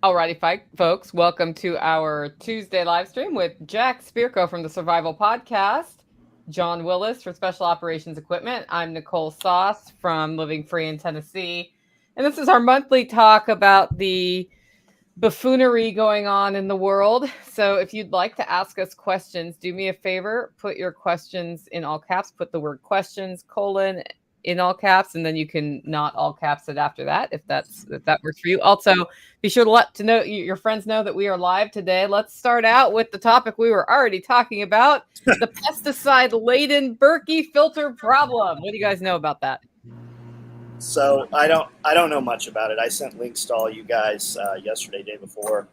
Alrighty, folks, welcome to our Tuesday live stream with Jack Spirko from the Survival Podcast, John Willis for Special Operations Equipment. I'm Nicole Sauce from Living Free in Tennessee. And this is our monthly talk about the buffoonery going on in the world. So if you'd like to ask us questions, do me a favor, put your questions in all caps, put the word questions, in all caps, and then you can not all caps it after that if that works for you. Also, be sure to let your friends know that we are live today. Let's start out with the topic we were already talking about, the pesticide-laden Berkey filter problem. What do you guys know about that? So I don't know much about it. I sent links to all you guys yesterday, day before.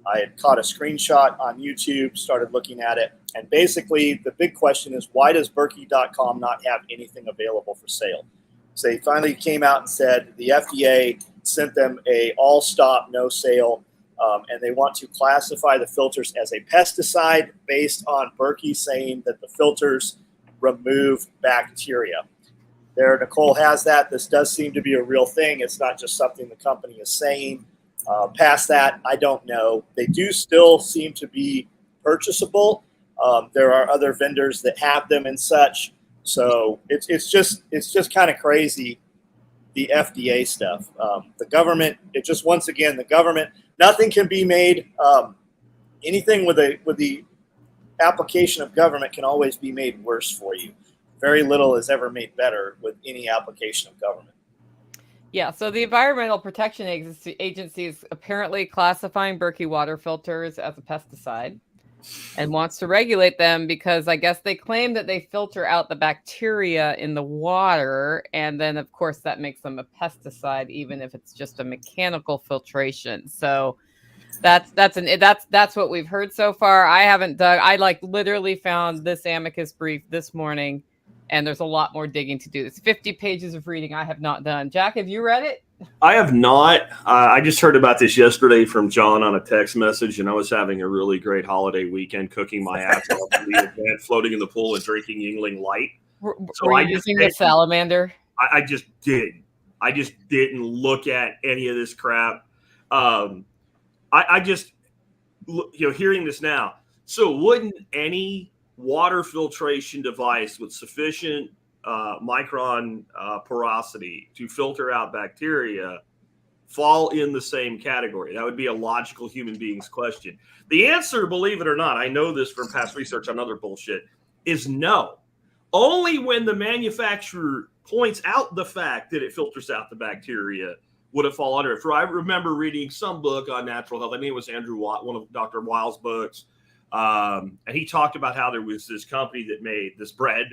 I had caught a screenshot on YouTube, started looking at it, and basically the big question is, why does Berkey.com not have anything available for sale? So they finally came out and said the FDA sent them a all stop, no sale, and they want to classify the filters as a pesticide based on Berkey saying that the filters remove bacteria. There, Nicole has that. This does seem to be a real thing. It's not just something the company is saying. Past that, I don't know. They do still seem to be purchasable. There are other vendors that have them and such. So it's just kind of crazy, the FDA stuff. The government, the government, nothing can be made. Anything with the application of government can always be made worse for you. Very little is ever made better with any application of government. Yeah, so the Environmental Protection Agency is apparently classifying Berkey water filters as a pesticide and wants to regulate them because I guess they claim that they filter out the bacteria in the water, and then of course that makes them a pesticide even if it's just a mechanical filtration. So that's what we've heard so far. I haven't dug. I literally found this amicus brief this morning. And there's a lot more digging to do. It's 50 pages of reading I have not done. Jack, have you read it? I have not. I just heard about this yesterday from John on a text message, and I was having a really great holiday weekend cooking my ass off in the event, floating in the pool and drinking Yingling Light. Were you using the salamander? I just didn't. I just didn't look at any of this crap. I just, hearing this now. So wouldn't any water filtration device with sufficient micron porosity to filter out bacteria fall in the same category? That would be a logical human being's question. The answer, believe it or not, I know this from past research on other bullshit, is no. Only when the manufacturer points out the fact that it filters out the bacteria would it fall under it. For I remember reading some book on natural health. I think it was Andrew Watt, one of Dr. Weil's books. And he talked about how there was this company that made this bread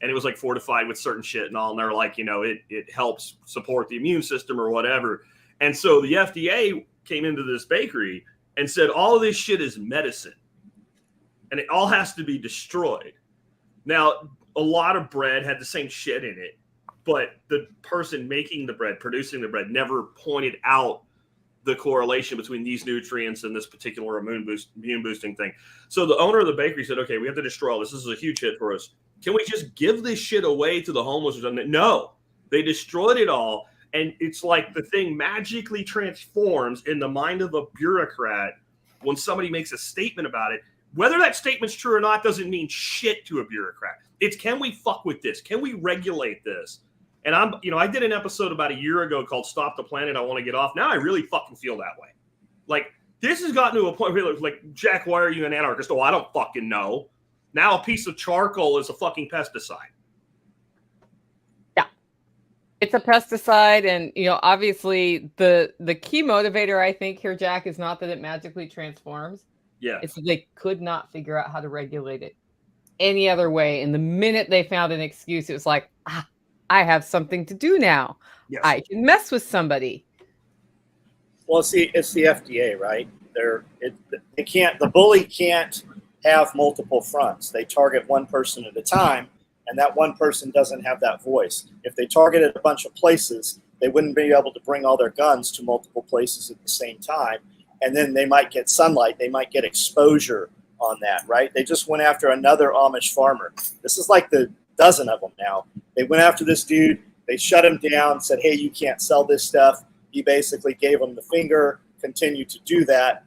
and it was like fortified with certain shit and all. And they're like, it helps support the immune system or whatever. And so the FDA came into this bakery and said, all of this shit is medicine and it all has to be destroyed. Now, a lot of bread had the same shit in it, but the person making the bread, producing the bread, never pointed out the correlation between these nutrients and this particular immune boosting thing. So the owner of the bakery said, okay, we have to destroy all this. This is a huge hit for us. Can we just give this shit away to the homeless or something? No, they destroyed it all. And it's like the thing magically transforms in the mind of a bureaucrat when somebody makes a statement about it. Whether that statement's true or not doesn't mean shit to a bureaucrat. It's, can we fuck with this? Can we regulate this? And I did an episode about a year ago called Stop the Planet, I Want to Get Off. Now I really fucking feel that way. Like, this has gotten to a point where, like, Jack, why are you an anarchist? Oh, I don't fucking know. Now a piece of charcoal is a fucking pesticide. Yeah. It's a pesticide. And, obviously the key motivator, I think, here, Jack, is not that it magically transforms. Yeah. It's that they could not figure out how to regulate it any other way. And the minute they found an excuse, it was like, I have something to do now. Yes. I can mess with somebody. Well, see, it's the FDA, right? The bully can't have multiple fronts. They target one person at a time, and that one person doesn't have that voice. If they targeted a bunch of places, they wouldn't be able to bring all their guns to multiple places at the same time. And then they might get sunlight. They might get exposure on that, right? They just went after another Amish farmer. This is like the dozen of them now. They went after this dude. They shut him down, said, hey, you can't sell this stuff. He basically gave them the finger. continued to do that.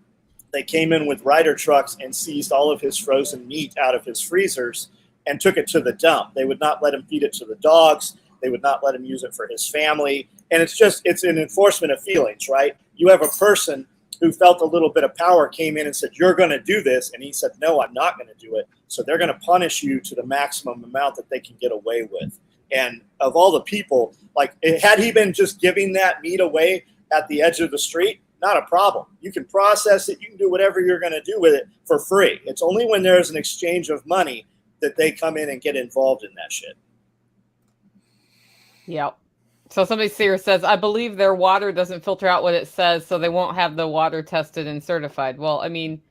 They came in with Ryder trucks and seized all of his frozen meat out of his freezers and took it to the dump. They would not let him feed it to the dogs. They would not let him use it for his family. And it's an enforcement of feelings, right? You have a person who felt a little bit of power, came in and said, you're going to do this. And he said, no, I'm not going to do it. So they're going to punish you to the maximum amount that they can get away with. And of all the people, like, had he been just giving that meat away at the edge of the street, not a problem. You can process it. You can do whatever you're going to do with it for free. It's only when there's an exchange of money that they come in and get involved in that shit. Yep. So somebody here says, I believe their water doesn't filter out what it says, so they won't have the water tested and certified. Well, I mean,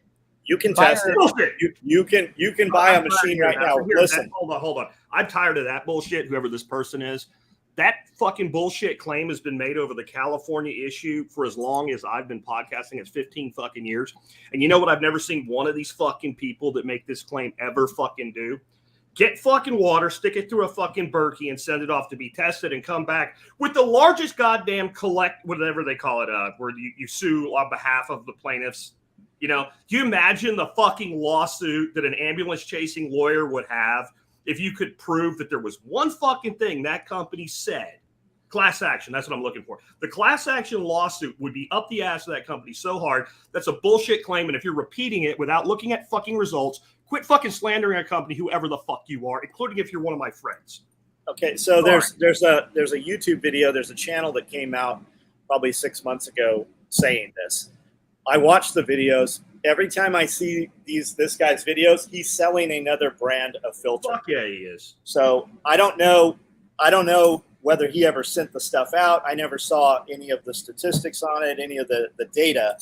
you can test it. You can buy a machine right now. Listen, hold on. I'm tired of that bullshit. Whoever this person is, that fucking bullshit claim has been made over the California issue for as long as I've been podcasting. It's 15 fucking years. And you know what? I've never seen one of these fucking people that make this claim ever fucking do. Get fucking water, stick it through a fucking Berkey and send it off to be tested and come back with the largest goddamn whatever they call it, where you sue on behalf of the plaintiffs. You know, do you imagine the fucking lawsuit that an ambulance chasing lawyer would have if you could prove that there was one fucking thing that company said? Class action, that's what I'm looking for. The class action lawsuit would be up the ass of that company so hard. That's a bullshit claim. And if you're repeating it without looking at fucking results, quit fucking slandering a company, whoever the fuck you are, including if you're one of my friends. Okay, so there's a YouTube video, there's a channel that came out probably 6 months ago saying this. I watch the videos. Every time I see this guy's videos, he's selling another brand of filter. Fuck yeah, he is. So I don't know whether he ever sent the stuff out. I never saw any of the statistics on it, any of the data.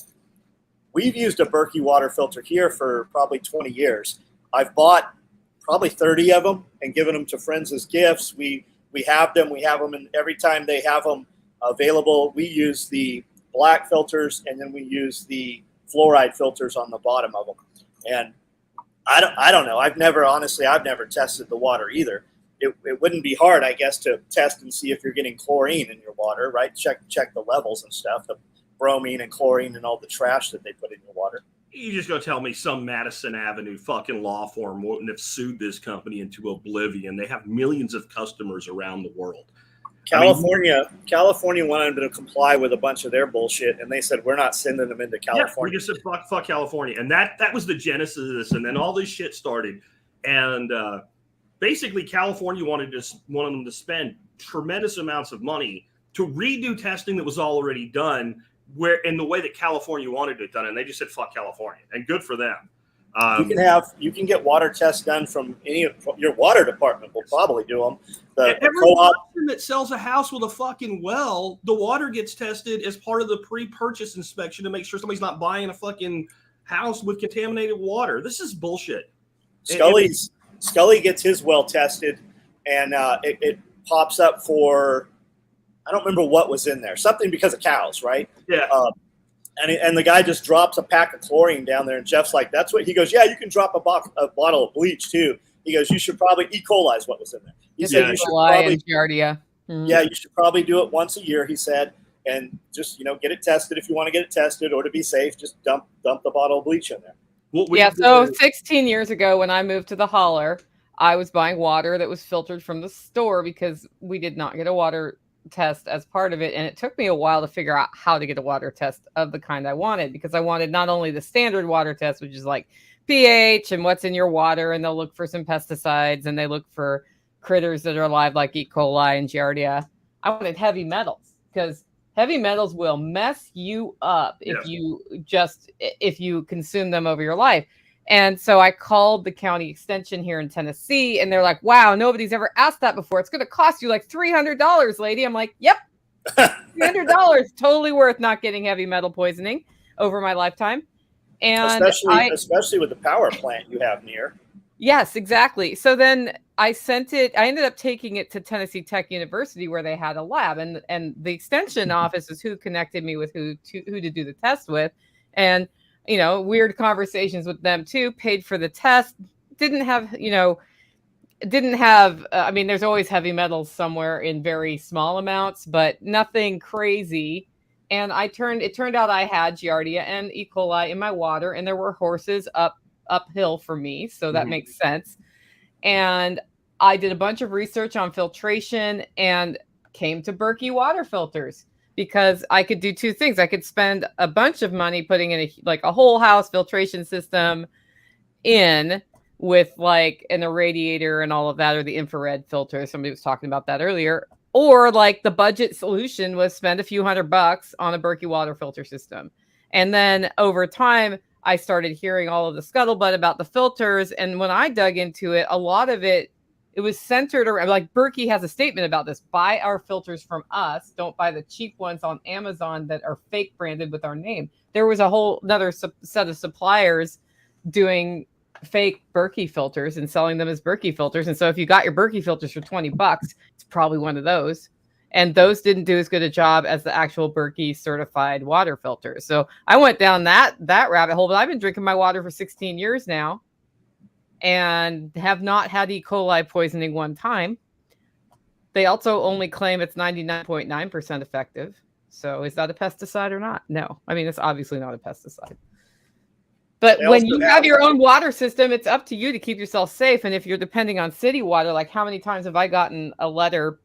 We've used a Berkey water filter here for probably 20 years. I've bought probably 30 of them and given them to friends as gifts. We have them. We have them, and every time they have them available, we use the black filters, and then we use the fluoride filters on the bottom of them. And I don't know. I've never tested the water either. It wouldn't be hard, I guess, to test and see if you're getting chlorine in your water, right? Check the levels and stuff, the bromine and chlorine and all the trash that they put in your water. You just gonna tell me some Madison Avenue fucking law firm wouldn't have sued this company into oblivion? They have millions of customers around the world. California wanted to comply with a bunch of their bullshit, and they said, we're not sending them into California. Yeah, we just said, fuck California. And that was the genesis of this. And then all this shit started. And basically, California wanted them to spend tremendous amounts of money to redo testing that was already done where in the way that California wanted it done. And they just said, fuck California. And good for them. You can get water tests done from your water department will probably do them. Every person that sells a house with a fucking well, the water gets tested as part of the pre-purchase inspection to make sure somebody's not buying a fucking house with contaminated water. This is bullshit. Scully gets his well tested, and it pops up for, I don't remember what was in there. Something because of cows, right? Yeah. And the guy just drops a pack of chlorine down there, and Jeff's like, that's what he goes, yeah, you can drop a bottle of bleach too. He goes, you should probably, E. coli is what was in there. He said, you should probably, Giardia. Mm-hmm. Yeah, you should probably do it once a year, he said, and just, get it tested if you want to get it tested, or to be safe, just dump the bottle of bleach in there. So 16 years ago when I moved to the holler, I was buying water that was filtered from the store because we did not get a water test as part of it, and it took me a while to figure out how to get a water test of the kind I wanted, because I wanted not only the standard water test, which is like pH and what's in your water, and they'll look for some pesticides and they look for critters that are alive like E. coli and Giardia. I wanted heavy metals, because heavy metals will mess you up if you consume them over your life. And so I called the county extension here in Tennessee, and they're like, wow, nobody's ever asked that before. It's going to cost you like $300, lady. I'm like, yep, $300. Totally worth not getting heavy metal poisoning over my lifetime. And especially with the power plant you have near. Yes, exactly. So then I ended up taking it to Tennessee Tech University, where they had a lab, and the extension office is who connected me with who to do the test with. And weird conversations with them too, paid for the test, didn't have, there's always heavy metals somewhere in very small amounts, but nothing crazy. And it turned out I had Giardia and E. coli in my water, and there were horses uphill for me. So that makes sense. And I did a bunch of research on filtration and came to Berkey water filters because I could do two things. I could spend a bunch of money putting in a whole house filtration system in with like an irradiator and all of that, or the infrared filter. Somebody was talking about that earlier. Or like the budget solution was spend a few $100 on a Berkey water filter system. And then over time, I started hearing all of the scuttlebutt about the filters. And when I dug into it, a lot of it was centered around, like, Berkey has a statement about this: buy our filters from us. Don't buy the cheap ones on Amazon that are fake branded with our name. There was a whole another set of suppliers doing fake Berkey filters and selling them as Berkey filters. And so if you got your Berkey filters for $20, it's probably one of those. And those didn't do as good a job as the actual Berkey certified water filters. So I went down that rabbit hole, but I've been drinking my water for 16 years now and have not had E. coli poisoning one time. They also only claim it's 99.9% effective. So is that a pesticide or not? No. I mean, it's obviously not a pesticide. But when you have your own water system, it's up to you to keep yourself safe. And if you're depending on city water, like how many times have I gotten a letter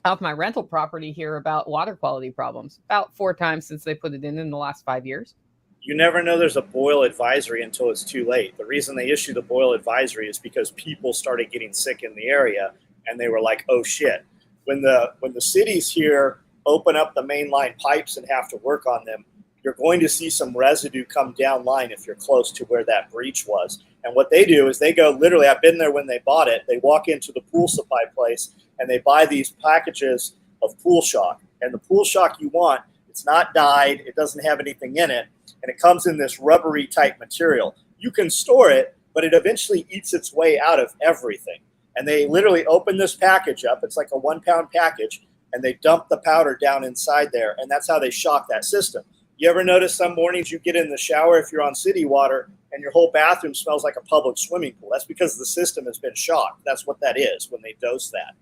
off my rental property here about water quality problems? About 4 times since they put it in the last 5 years. You never know there's a boil advisory until it's too late. The reason they issue the boil advisory is because people started getting sick in the area and they were like, oh shit. When the cities here open up the mainline pipes and have to work on them, you're going to see some residue come down line if you're close to where that breach was. And what they do is they go, literally, I've been there when they bought it. They walk into the pool supply place and they buy these packages of pool shock. And the pool shock you want, it's not dyed, it doesn't have anything in it, and it comes in this rubbery type material. You can store it, but it eventually eats its way out of everything. And they literally open this package up. It's like a 1 pound package, and they dump the powder down inside there. And that's how they shock that system. You ever notice some mornings you get in the shower if you're on city water and your whole bathroom smells like a public swimming pool? That's because the system has been shocked. That's what that is when they dose that.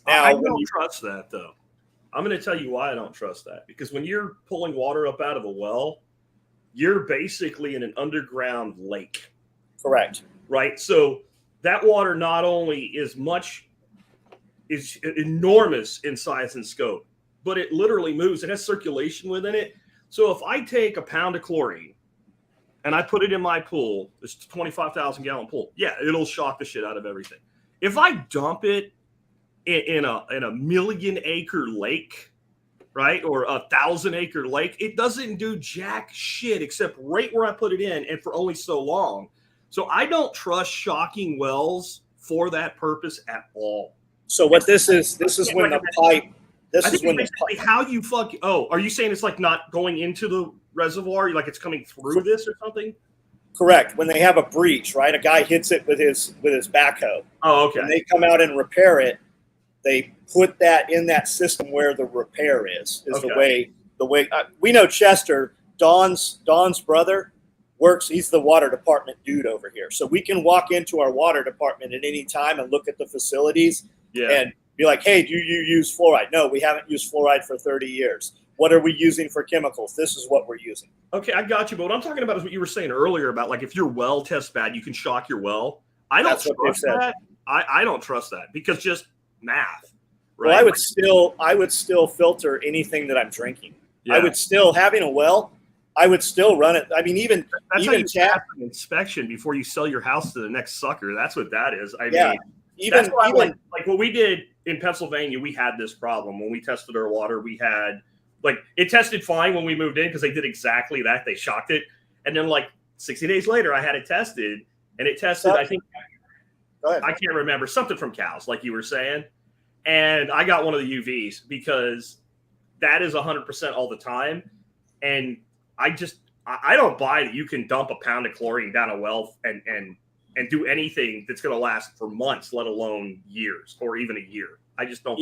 Now, I don't trust that, though. I'm going to tell you why I don't trust that. Because when you're pulling water up out of a well, you're basically in an underground lake. Correct. Right? So that water not only is enormous in size and scope, but it literally moves. It has circulation within it. So if I take a pound of chlorine and I put it in my pool, this 25,000 gallon pool, yeah, it'll shock the shit out of everything. If I dump it in a million acre lake, right, or 1,000 acre lake, it doesn't do jack shit except right where I put it in, and for only so long. So I don't trust shocking wells for that purpose at all. So what this is when the pipe. This I is think when it's how you fuck. Oh, are you saying it's like not going into the reservoir? Like it's coming through this or something? Correct. When they have a breach, right? A guy hits it with his backhoe. Oh, okay. When they come out and repair it, they put that in that system where the repair is okay. the way we know Chester, Don's brother works. He's the water department dude over here. So we can walk into our water department at any time and look at the facilities and be like, hey, do you use fluoride? No, we haven't used fluoride for 30 years. What are we using for chemicals? This is what we're using. Okay, I got you. But what I'm talking about is what you were saying earlier about, like, if your well tests bad, you can shock your well. I don't trust that. I don't trust that because just math. Right? Well, I would still filter anything that I'm drinking. Yeah. I would still, having a well, I would still run it. I mean, even that's how you pass an inspection before you sell your house to the next sucker. That's what that is. I mean, that's why like what we did in Pennsylvania, we had this problem when we tested our water. We had it tested fine when we moved in because they did exactly that. They shocked it, and then 60 days later, I had it tested, and it tested. I think I can't remember, something from cows, like you were saying, and I got one of the UVs because that is 100% all the time, and I don't buy that you can dump a pound of chlorine down a well and do anything that's going to last for months, let alone years or even a year. I just don't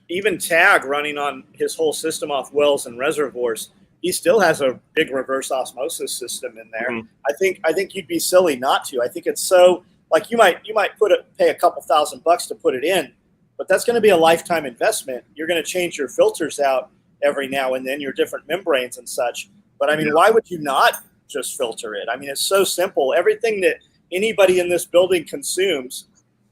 even Tag running on his whole system off wells and reservoirs, he still has a big reverse osmosis system in there. Mm-hmm. I think you'd be silly not to. I think it's so you might pay a couple $1,000 to put it in, but that's going to be a lifetime investment. You're going to change your filters out every now and then, your different membranes and such. But I mean, why would you not just filter it? I mean, it's so simple. Everything that anybody in this building consumes,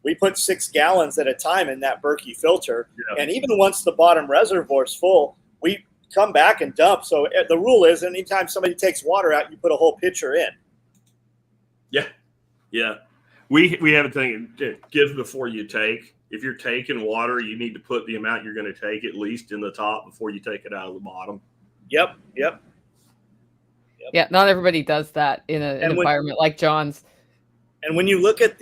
we put 6 gallons at a time in that Berkey filter. And even once the bottom reservoir is full, we come back and dump. So the rule is anytime somebody takes water out, you put a whole pitcher in. Yeah. We have a thing, give before you take. If you're taking water, you need to put the amount you're going to take at least in the top before you take it out of the bottom. Yep. Yeah, not everybody does that in an environment like John's. And when you look at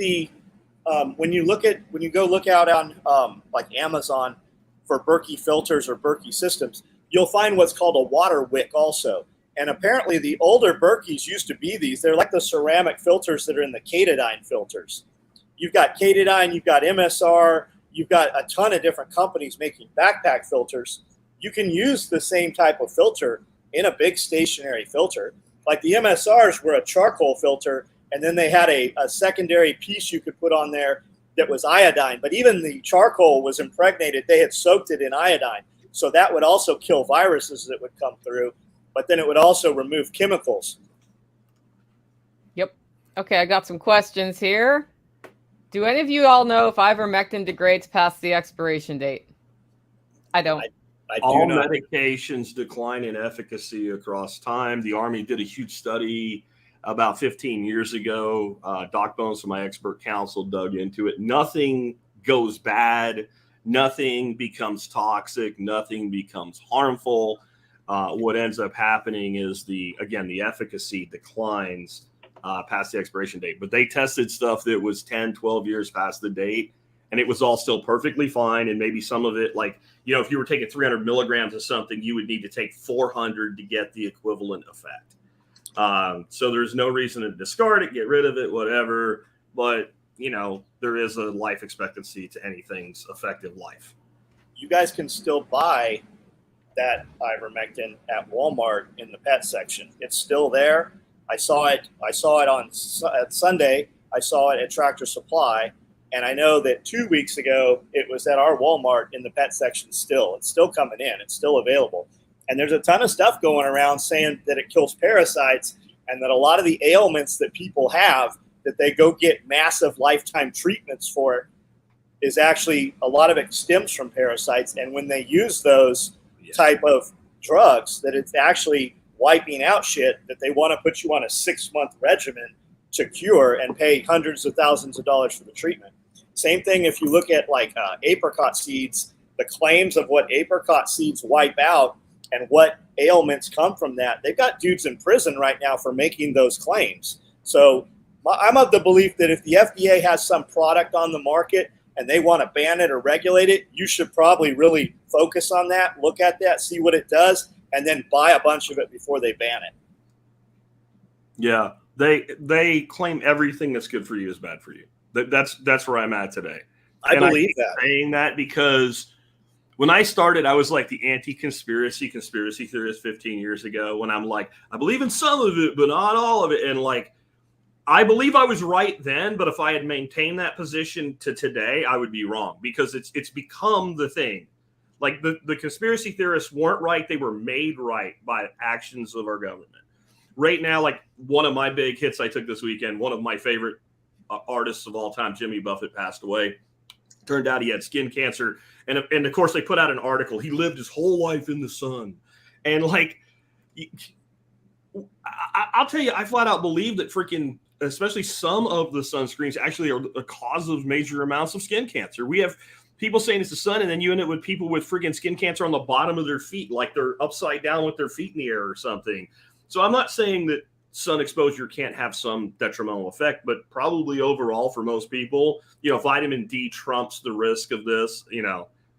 when you go look out on like Amazon for Berkey filters or Berkey systems, you'll find what's called a water wick also. And apparently the older Berkeys used to be these. They're like the ceramic filters that are in the Katadyn filters. You've got Katadyn, you've got MSR, you've got a ton of different companies making backpack filters. You can use the same type of filter in a big stationary filter. Like the MSRs were a charcoal filter, and then they had a secondary piece you could put on there that was iodine. But even the charcoal was impregnated. They had soaked it in iodine. So that would also kill viruses that would come through. But then it would also remove chemicals. Yep. Okay, I got some questions here. Do any of you all know if ivermectin degrades past the expiration date? I don't. All medications decline in efficacy across time. The Army did a huge study about 15 years ago. Doc Bones from my expert counsel dug into it. Nothing goes bad. Nothing becomes toxic. Nothing becomes harmful. What ends up happening is the efficacy declines past the expiration date. But they tested stuff that was 10, 12 years past the date, and it was all still perfectly fine. And maybe some of it, like, if you were taking 300 milligrams of something, you would need to take 400 to get the equivalent effect. So there's no reason to discard it, get rid of it, whatever. But, there is a life expectancy to anything's effective life. You guys can still buy that ivermectin at Walmart in the pet section. It's still there. I saw it at Sunday. I saw it at Tractor Supply. And I know that 2 weeks ago, it was at our Walmart in the pet section still. It's still coming in. It's still available. And there's a ton of stuff going around saying that it kills parasites and that a lot of the ailments that people have that they go get massive lifetime treatments for is actually a lot of it stems from parasites. And when they use those type of drugs, that it's actually wiping out shit that they want to put you on a 6-month regimen to cure and pay hundreds of thousands of dollars for the treatment. Same thing if you look at like apricot seeds, the claims of what apricot seeds wipe out and what ailments come from that. They've got dudes in prison right now for making those claims. So I'm of the belief that if the FDA has some product on the market and they want to ban it or regulate it, you should probably really focus on that, look at that, see what it does, and then buy a bunch of it before they ban it. Yeah, they claim everything that's good for you is bad for you. That's where I'm at today. I believe that. Saying that because when I started, I was like the anti-conspiracy theorist 15 years ago. When I'm like, I believe in some of it, but not all of it, and like, I believe I was right then, but if I had maintained that position to today, I would be wrong because it's become the thing. Like the conspiracy theorists weren't right. They were made right by actions of our government. Right now, like one of my big hits I took this weekend, one of my favorite artists of all time, Jimmy Buffett, passed away. Turned out he had skin cancer. And of course, they put out an article. He lived his whole life in the sun. And like, I'll tell you, I flat out believe that freaking, especially some of the sunscreens actually are a cause of major amounts of skin cancer. We have people saying it's the sun, and then you end up with people with freaking skin cancer on the bottom of their feet, like they're upside down with their feet in the air or something. So I'm not saying that sun exposure can't have some detrimental effect, but probably overall for most people, vitamin D trumps the risk of this,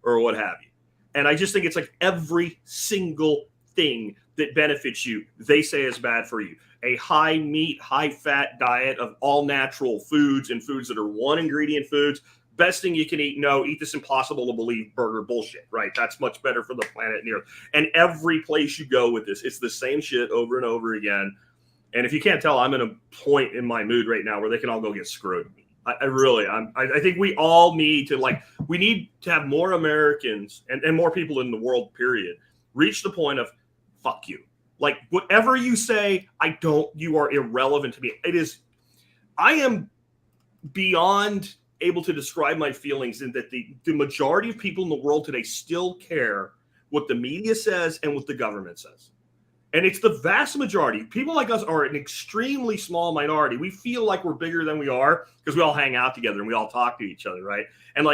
or what have you. And I just think it's like every single thing that benefits you, they say is bad for you. A high meat, high fat diet of all natural foods and foods that are one ingredient foods. Best thing you can eat. No, eat this impossible to believe burger bullshit, right? That's much better for the planet and the earth. And every place you go with this, it's the same shit over and over again. And if you can't tell, I'm in a point in my mood right now where they can all go get screwed. I think we all need to we need to have more Americans and more people in the world, period, reached the point of fuck you. Like whatever you say, you are irrelevant to me. I am beyond able to describe my feelings in that the majority of people in the world today still care what the media says and what the government says. And it's the vast majority. People like us are an extremely small minority. We feel like we're bigger than we are because we all hang out together and we all talk to each other, right? And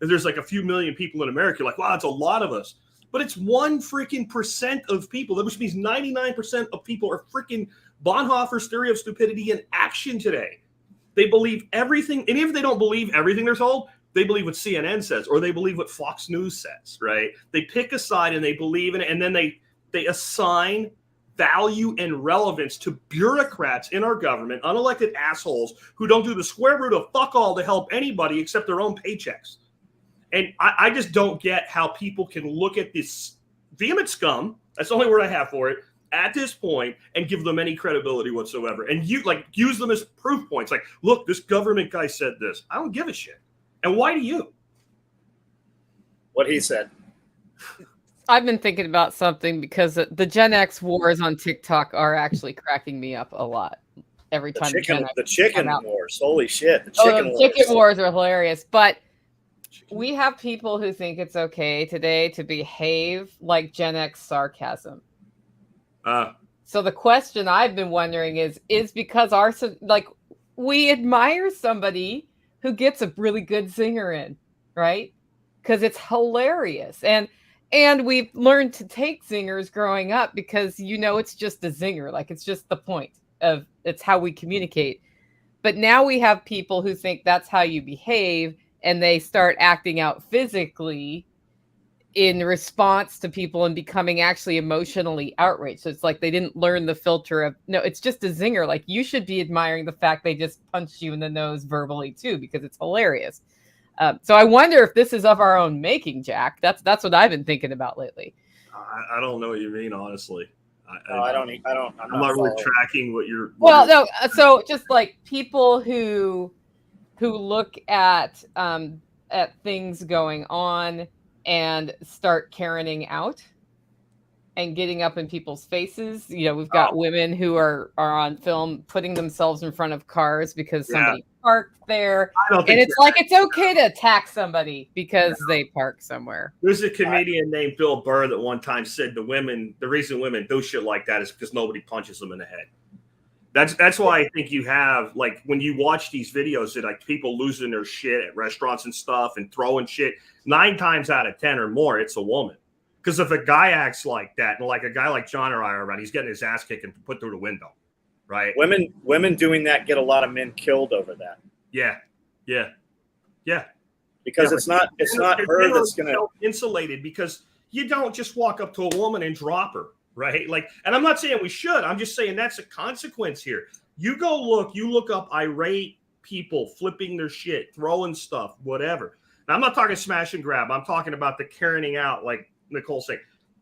there's like a few million people in America. Like, wow, it's a lot of us. But it's 1% of people, which means 99% of people are freaking Bonhoeffer's theory of stupidity in action today. They believe everything. And if they don't believe everything they're told, they believe what CNN says or they believe what Fox News says, right? They pick a side and they believe in it. And then they assign value and relevance to bureaucrats in our government, unelected assholes who don't do the square root of fuck all to help anybody except their own paychecks. And I just don't get how people can look at this vehement scum, that's the only word I have for it, at this point and give them any credibility whatsoever. And use them as proof points. Like, look, this government guy said this. I don't give a shit. And why do you? What he said. I've been thinking about something because the Gen X wars on TikTok are actually cracking me up a lot. Every time the chicken wars. Holy shit. The chicken wars are hilarious. But we have people who think it's okay today to behave like Gen X sarcasm. So the question I've been wondering is because we admire somebody who gets a really good zinger in, right? Because it's hilarious. And we've learned to take zingers growing up because, it's just a zinger. Like, it's just the point of it's how we communicate. But now we have people who think that's how you behave and they start acting out physically in response to people and becoming actually emotionally outraged. So it's like they didn't learn the filter of, no, it's just a zinger. Like, you should be admiring the fact they just punched you in the nose verbally too, because it's hilarious. So I wonder if this is of our own making, Jack. That's what I've been thinking about lately. I don't know what you mean, honestly. I'm not really tracking what you're. No. So just like people who look at things going on and start Karening out and getting up in people's faces. We've got women who are on film putting themselves in front of cars because somebody parked there. And it's like, it's okay to attack somebody because they park somewhere. There's a comedian named Bill Burr that one time said the reason women do shit like that is because nobody punches them in the head. That's why I think you have, like, when you watch these videos that like people losing their shit at restaurants and stuff and throwing shit, 9 times out of 10 or more, it's a woman. Because if a guy acts like that, and like a guy like John or I are around, he's getting his ass kicked and put through the window, right? Women doing that get a lot of men killed over that. Yeah. Because it's not her that's gonna insulated, because you don't just walk up to a woman and drop her, right? Like, and I'm not saying we should. I'm just saying that's a consequence here. You look up irate people flipping their shit, throwing stuff, whatever. Now, I'm not talking smash and grab. I'm talking about the Karening out, like Nicole said.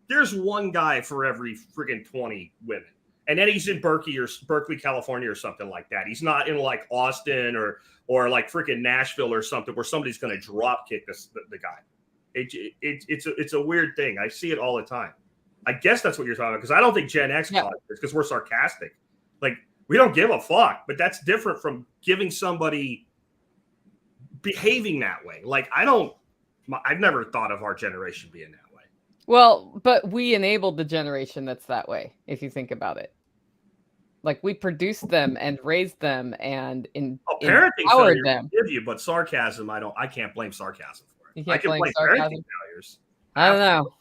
There's one guy for every friggin' 20 women. And then he's in Berkeley, California or something like that. He's not in like Austin or like freaking Nashville or something where somebody's going to drop kick the guy. It's a weird thing. I see it all the time. I guess that's what you're talking about, because I don't think Gen X causes this because we're sarcastic. Like, we don't give a fuck, but that's different from giving somebody behaving that way. Like, I've never thought of our generation being that way. Well, but we enabled the generation that's that way, if you think about it. Like, we produced them and raised them and empowered them. Give you, but sarcasm, I can't blame sarcasm for it. You can't blame parenting failures. I don't know.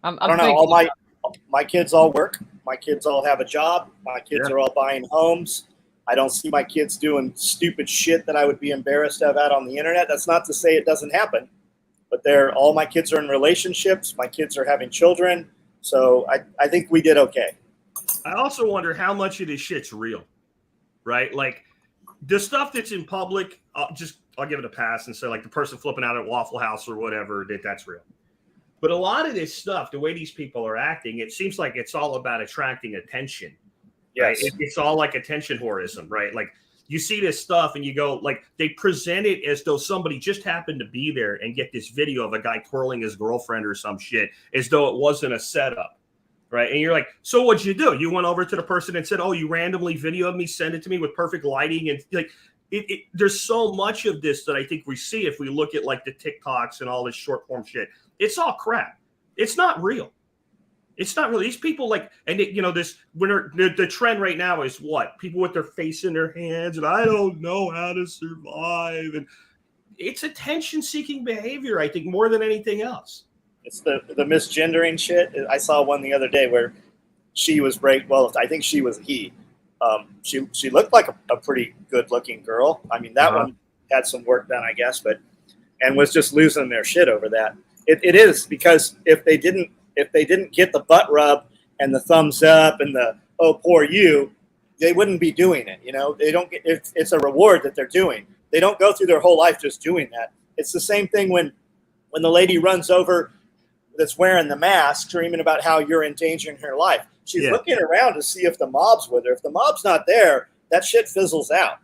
I don't know. All my kids all work. My kids all have a job. My kids are all buying homes. I don't see my kids doing stupid shit that I would be embarrassed of out on the internet. That's not to say it doesn't happen, but all my kids are in relationships. My kids are having children. So I think we did okay. I also wonder how much of this shit's real, right? Like, the stuff that's in public, I'll give it a pass and say, like, the person flipping out at Waffle House or whatever, that's real. But a lot of this stuff, the way these people are acting, it seems like it's all about attracting attention. Yes. Right? It's all like attention whorism, right? Like, you see this stuff and you go, like, they present it as though somebody just happened to be there and get this video of a guy twirling his girlfriend or some shit, as though it wasn't a setup, right? And you're like, so what'd you do? You went over to the person and said, oh, you randomly videoed me, send it to me with perfect lighting. And like, there's so much of this that I think we see if we look at like the TikToks and all this short form shit. It's all crap. It's not real. It's not really. These people like, and it, this the trend right now is what? People with their face in their hands and I don't know how to survive. And it's attention-seeking behavior, I think, more than anything else. It's the misgendering shit. I saw one the other day where she was I think she was he. She looked like a pretty good-looking girl. I mean, that one had some work done, I guess, and was just losing their shit over that. It is, because if they didn't get the butt rub and the thumbs up and the, oh, poor you, they wouldn't be doing it. They don't get, it's a reward that they're doing. They don't go through their whole life just doing that. It's the same thing when the lady runs over that's wearing the mask, screaming about how you're endangering her life. She's looking around to see if the mob's with her. If the mob's not there, that shit fizzles out.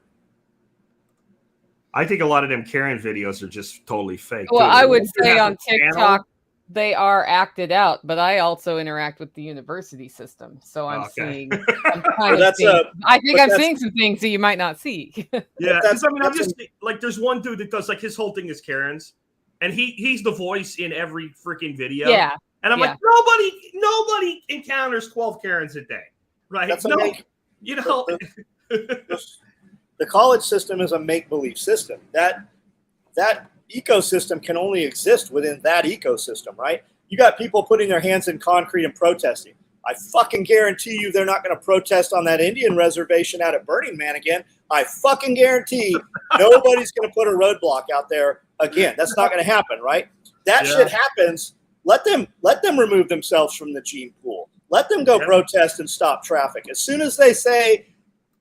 I think a lot of them Karen videos are just totally fake. Well, too. I would say on TikTok, they are acted out, but I also interact with the university system. So I'm seeing, I think I'm seeing some things that you might not see. Yeah. I'm just like, there's one dude that does like his whole thing is Karen's, and he's the voice in every freaking video. Yeah. And I'm like, nobody encounters 12 Karens a day. Right. The college system is a make-believe system. That ecosystem can only exist within that ecosystem, right? You got people putting their hands in concrete and protesting. I fucking guarantee you they're not going to protest on that Indian reservation out at Burning Man again. I fucking guarantee nobody's going to put a roadblock out there again. That's not going to happen, right? That shit happens. Let them remove themselves from the gene pool. Let them go protest and stop traffic. As soon as they say,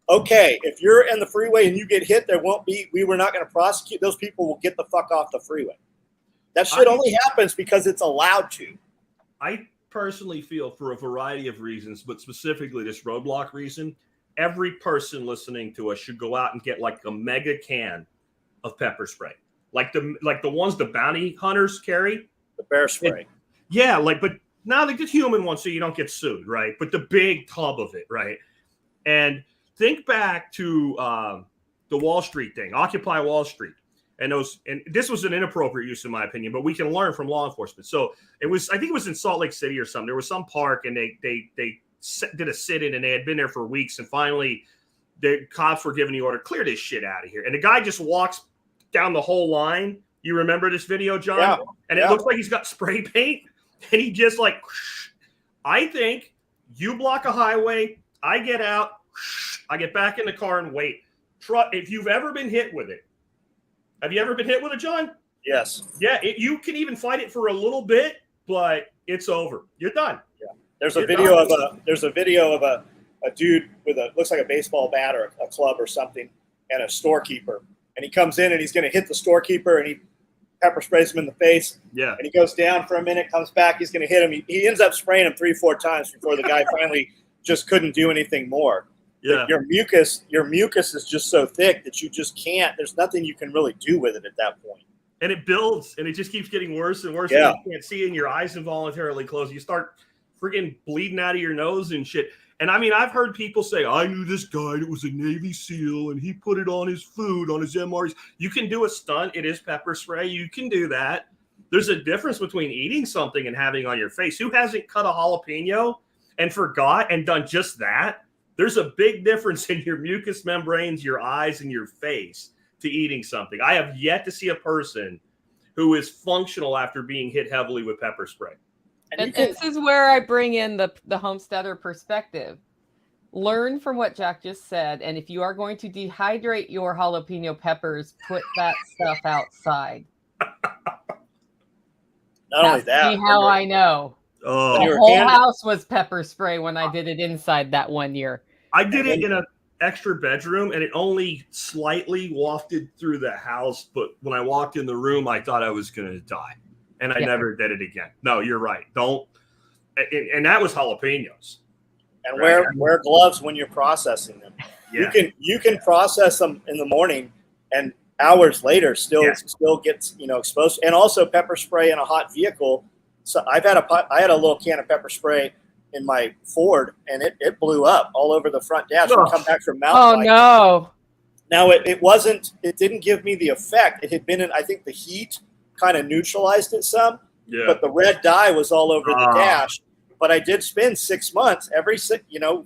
okay, if you're in the freeway and you get hit, we were not going to prosecute. Those people will get the fuck off the freeway. That shit only happens because it's allowed to. I personally feel, for a variety of reasons, but specifically this roadblock reason, every person listening to us should go out and get like a mega can of pepper spray. Like the ones the bounty hunters carry. The bear spray. But now they get human ones so you don't get sued, right? But the big tub of it, right? And think back to the Wall Street thing, Occupy Wall Street. And this was an inappropriate use, in my opinion, but we can learn from law enforcement. So I think it was in Salt Lake City or something. There was some park and they did a sit-in and they had been there for weeks. And finally the cops were giving the order, clear this shit out of here. And the guy just walks down the whole line. You remember this video, John? Yeah. And it looks like he's got spray paint and he just like, I think you block a highway. I get out. I get back in the car and wait. If you've ever been hit with it, have you ever been hit with it, John? Yes. Yeah, you can even fight it for a little bit, but it's over. You're done. Yeah. There's a video of a dude with looks like a baseball bat or a club or something, and a storekeeper. And he comes in and he's going to hit the storekeeper, and he pepper sprays him in the face. Yeah. And he goes down for a minute, comes back, he's going to hit him. He ends up spraying him 3-4 times before the guy finally just couldn't do anything more. Yeah. Your mucus is just so thick that you just can't. There's nothing you can really do with it at that point. And it builds, and it just keeps getting worse and worse. Yeah. And you can't see it, and your eyes involuntarily close. You start freaking bleeding out of your nose and shit. And I mean, I've heard people say, I knew this guy that was a Navy SEAL, and he put it on his food, on his MREs. You can do a stunt. It is pepper spray. You can do that. There's a difference between eating something and having it on your face. Who hasn't cut a jalapeno and forgot and done just that? There's a big difference in your mucous membranes, your eyes, and your face to eating something. I have yet to see a person who is functional after being hit heavily with pepper spray. And this is where I bring in the homesteader perspective. Learn from what Jack just said. And if you are going to dehydrate your jalapeno peppers, put that stuff outside. Not only that. See how I know. Oh, the whole house was pepper spray when I did it inside that one year. I did it in an extra bedroom, and it only slightly wafted through the house. But when I walked in the room, I thought I was going to die. And I never did it again. No, you're right. Don't. And that was jalapenos. And wear gloves when you're processing them. You can process them in the morning, and hours later still gets exposed. And also pepper spray in a hot vehicle. So I had a little can of pepper spray in my Ford, and it blew up all over the front dash. We come back from mountain biking. No. Now it didn't give me the effect. It had been I think the heat kind of neutralized it some, but the red dye was all over the dash. But I did spend 6 months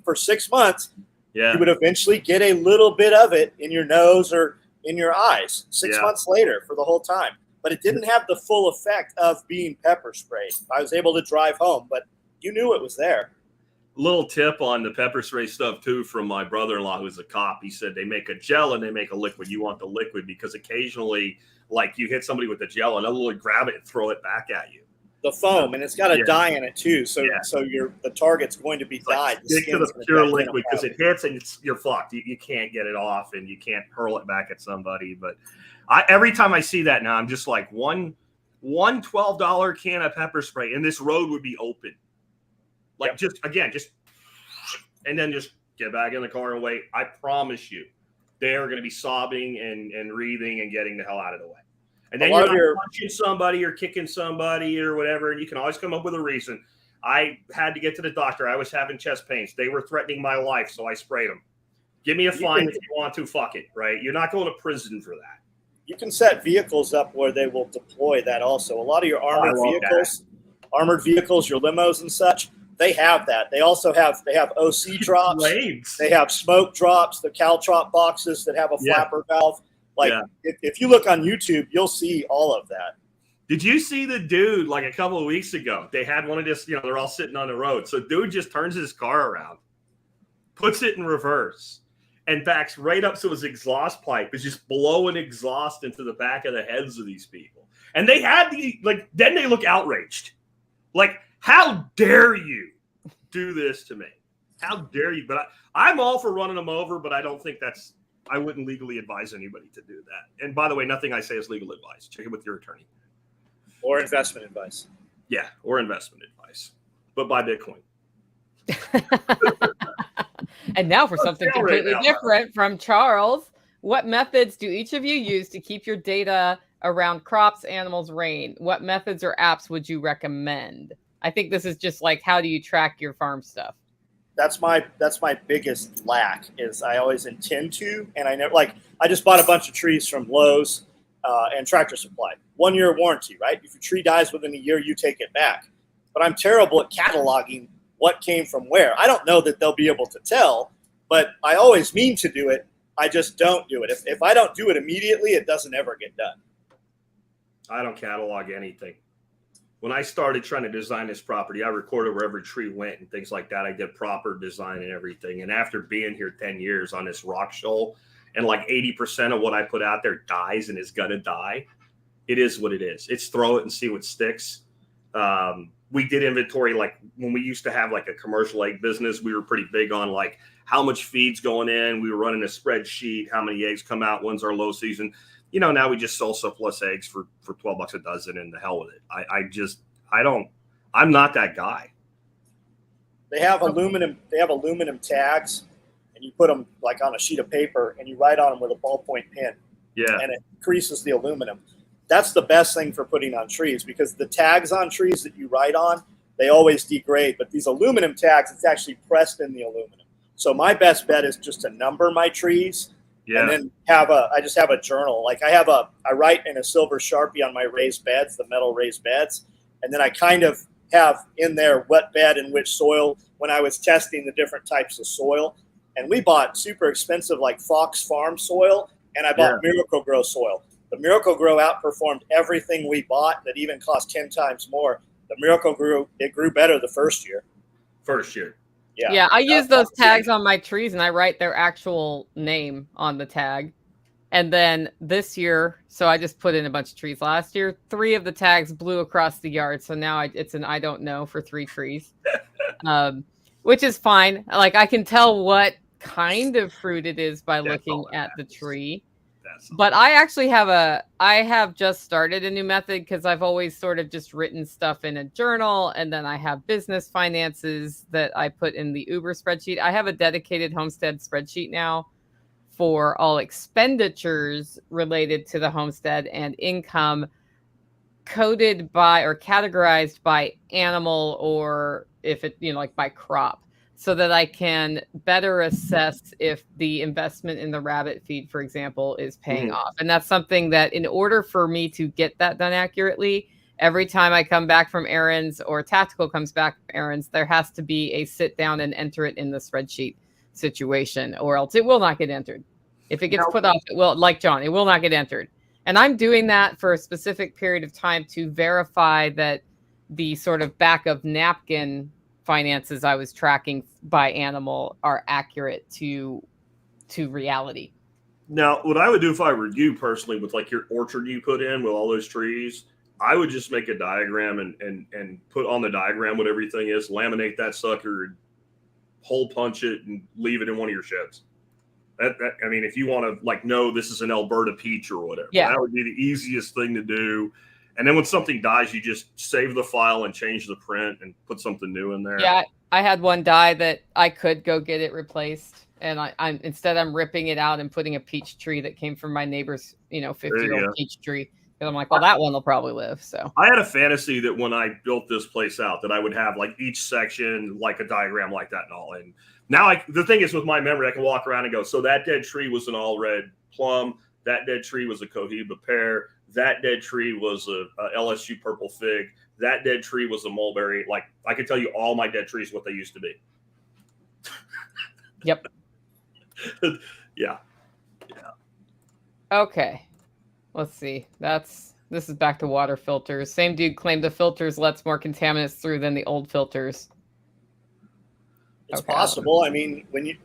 for 6 months. Yeah. You would eventually get a little bit of it in your nose or in your eyes 6 months later for the whole time. But it didn't have the full effect of being pepper sprayed. I was able to drive home, but you knew it was there. Little tip on the pepper spray stuff too from my brother-in-law who's a cop. He said they make a gel and they make a liquid. You want the liquid because occasionally, like you hit somebody with the gel and they'll literally grab it and throw it back at you. The foam, and it's got a dye in it too. So the target's going to be dyed. Stick to the pure liquid because it hits and you're fucked. You can't get it off and you can't hurl it back at somebody. But every time I see that now, I'm just like one $12 can of pepper spray and this road would be open. Like just and then just get back in the car and wait. I promise you, they are going to be sobbing and wreathing and getting the hell out of the way. And then you're not punching somebody or kicking somebody or whatever, and you can always come up with a reason. I had to get to the doctor. I was having chest pains. They were threatening my life, so I sprayed them. Give me a fine if you want to. Fuck it, right? You're not going to prison for that. You can set vehicles up where they will deploy that also. A lot of your armored vehicles, your limos and such, they have that. They also have OC drops. They have smoke drops, the caltrop boxes that have a flapper valve. If you look on YouTube, you'll see all of that. Did you see the dude like a couple of weeks ago? They had one of this, they're all sitting on the road. So dude just turns his car around, puts it in reverse, and backs right up so his exhaust pipe is just blowing exhaust into the back of the heads of these people. And they had then they look outraged. Like, how dare you do this to me? How dare you? But I'm all for running them over, but I don't think I wouldn't legally advise anybody to do that. And by the way, nothing I say is legal advice. Check it with your attorney. Or investment advice. Yeah, or investment advice. But buy Bitcoin. And now for something completely different from Charles. What methods do each of you use to keep your data around crops, animals, rain? What methods or apps would you recommend? I think this is just like, how do you track your farm stuff? That's my biggest lack is I always intend to, and I never I just bought a bunch of trees from Lowe's and Tractor Supply. 1 year warranty, right? If your tree dies within a year, you take it back. But I'm terrible at cataloging what came from where. I don't know that they'll be able to tell, but I always mean to do it. I just don't do it. If I don't do it immediately, it doesn't ever get done. I don't catalog anything. When I started trying to design this property, I recorded where every tree went and things like that. I did proper design and everything. And after being here 10 years on this rock shoal, and like 80% of what I put out there dies and is going to die, it is what it is. It's throw it and see what sticks. We did inventory, like when we used to have like a commercial egg business, we were pretty big on like how much feed's going in. We were running a spreadsheet, how many eggs come out, when's our low season. Now we just sell surplus eggs for $12 a dozen and the hell with it. I'm not that guy. They have aluminum tags, and you put them like on a sheet of paper and you write on them with a ballpoint pen. Yeah. And it creases the aluminum. That's the best thing for putting on trees because the tags on trees that you write on, they always degrade. But these aluminum tags, it's actually pressed in the aluminum. So my best bet is just to number my trees. Yeah. And then I just have a journal. Like I write in a silver Sharpie on my raised beds, the metal raised beds. And then I kind of have in there what bed and which soil when I was testing the different types of soil. And we bought super expensive like Fox Farm soil, and I bought Miracle Grow soil. The Miracle Grow outperformed everything we bought that even cost 10 times more. The Miracle Grow, it grew better the first year. Yeah, I use those tags on my trees and I write their actual name on the tag. And then this year, so I just put in a bunch of trees. Last year, 3 of the tags blew across the yard. So now it's an I don't know for 3 trees, which is fine. Like I can tell what kind of fruit it is by looking at the tree. But I actually have just started a new method because I've always sort of just written stuff in a journal. And then I have business finances that I put in the Uber spreadsheet. I have a dedicated Homestead spreadsheet now for all expenditures related to the homestead and income coded by or categorized by animal, or if it, like by crop, so that I can better assess if the investment in the rabbit feed, for example, is paying off. And that's something that, in order for me to get that done accurately, every time I come back from errands or Tactical comes back from errands, there has to be a sit down and enter it in the spreadsheet situation, or else it will not get entered. If it gets put off, it will, like John, it will not get entered. And I'm doing that for a specific period of time to verify that the sort of back of napkin finances I was tracking by animal are accurate to reality. Now, what I would do if I were you personally, with like your orchard you put in with all those trees, I would just make a diagram and put on the diagram what everything is, laminate that sucker, hole punch it, and leave it in one of your sheds. I mean, if you want to like know this is an Alberta peach or whatever, that would be the easiest thing to do. And then when something dies, you just save the file and change the print and put something new in there. Yeah, I had one die that I could go get it replaced, and I'm ripping it out and putting a peach tree that came from my neighbor's 50-year-old peach tree. And I'm like, well, that one will probably live. So I had a fantasy that when I built this place out, that I would have like each section like a diagram like that and all. And now the thing is, with my memory, I can walk around and go, so that dead tree was an all red plum. That dead tree was a Cohiba pear. That dead tree was a LSU purple fig. That dead tree was a mulberry. Like, I could tell you all my dead trees, what they used to be. Yep. Yeah. Okay. Let's see. This is back to water filters. Same dude claimed the filters lets more contaminants through than the old filters. It's possible. I mean, when you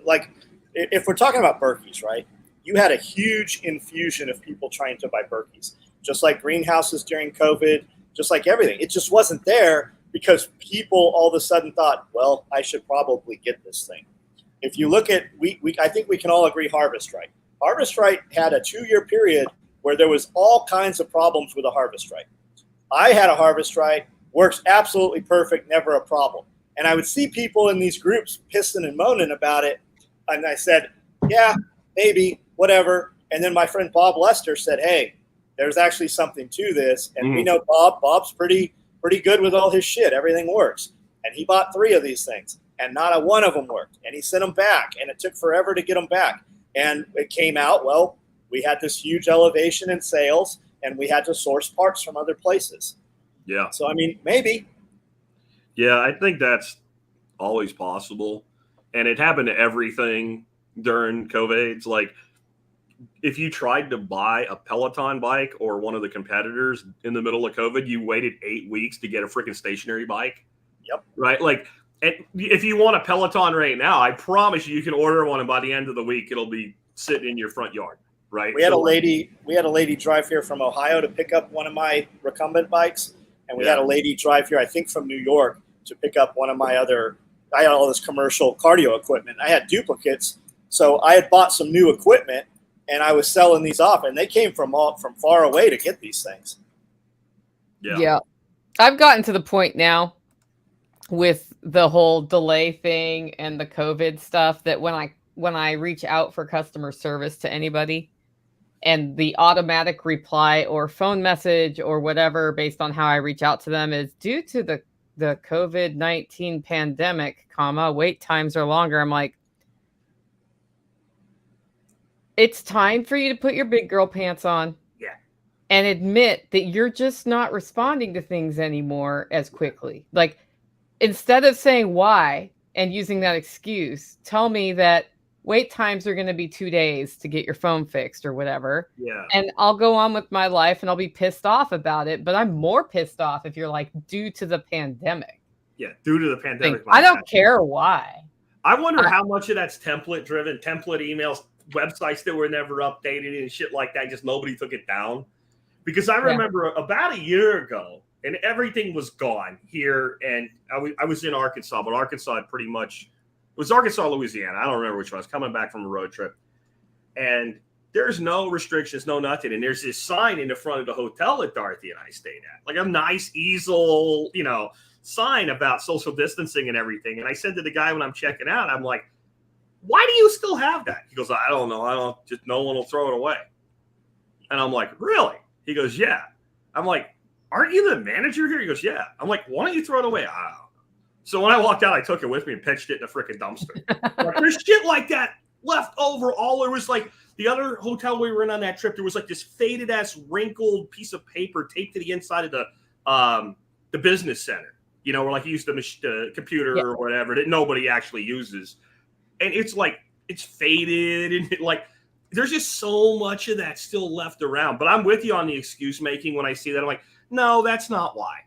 if we're talking about Berkeys, right? You had a huge infusion of people trying to buy Berkeys, just like greenhouses during COVID, just like everything. It just wasn't there because people all of a sudden thought, well, I should probably get this thing. If you look at, I think we can all agree Harvest Right. Harvest Right had a 2-year period where there was all kinds of problems with a Harvest Right. I had a Harvest Right, works absolutely perfect, never a problem. And I would see people in these groups pissing and moaning about it. And I said, yeah, maybe, whatever. And then my friend Bob Lester said, hey, there's actually something to this. And we know Bob. Bob's pretty good with all his shit. Everything works. And he bought 3 of these things, and not a one of them worked. And he sent them back, and it took forever to get them back. And it came out, well, we had this huge elevation in sales, and we had to source parts from other places. Yeah. So, I mean, maybe. Yeah, I think that's always possible. And it happened to everything during COVID. It's like, if you tried to buy a Peloton bike or one of the competitors in the middle of COVID, you waited 8 weeks to get a freaking stationary bike. Yep. Right? Like, and if you want a Peloton right now, I promise you can order one, and by the end of the week, it'll be sitting in your front yard. Right? We had a lady drive here from Ohio to pick up one of my recumbent bikes, and we had a lady drive here, I think, from New York to pick up one of my other. I had all this commercial cardio equipment. I had duplicates, so I had bought some new equipment, and I was selling these off, and they came from far away to get these things. Yeah. I've gotten to the point now with the whole delay thing and the COVID stuff that when I reach out for customer service to anybody, and the automatic reply or phone message or whatever based on how I reach out to them is due to the COVID-19 pandemic, wait times are longer. I'm like, it's time for you to put your big girl pants on. Yeah. And admit that you're just not responding to things anymore as quickly. Like, instead of saying why and using that excuse, tell me that wait times are going to be 2 days to get your phone fixed or whatever. Yeah. And I'll go on with my life and I'll be pissed off about it. But I'm more pissed off if you're like, due to the pandemic. Yeah, due to the pandemic. I don't care why. I wonder how much of that's template emails, websites that were never updated and shit like that. Just nobody took it down. Because I remember about a year ago, and everything was gone here. And I was in Arkansas, but Arkansas had pretty much, it was Arkansas, Louisiana. I don't remember which one. I was coming back from a road trip. And there's no restrictions, no nothing. And there's this sign in the front of the hotel that Dorothy and I stayed at. Like a nice easel, sign about social distancing and everything. And I said to the guy when I'm checking out, I'm like, why do you still have that? He goes, I don't know. No one will throw it away. And I'm like, really? He goes, yeah. I'm like, aren't you the manager here? He goes, yeah. I'm like, why don't you throw it away? I don't know. So when I walked out, I took it with me and pitched it in a freaking dumpster. Like, there's shit like that left over. There was like the other hotel we were in on that trip. There was like this faded ass wrinkled piece of paper taped to the inside of the business center. You know, where like you use the computer or whatever that nobody actually uses. And it's like, it's faded and there's just so much of that still left around. But I'm with you on the excuse making when I see that. I'm like, no, that's not why.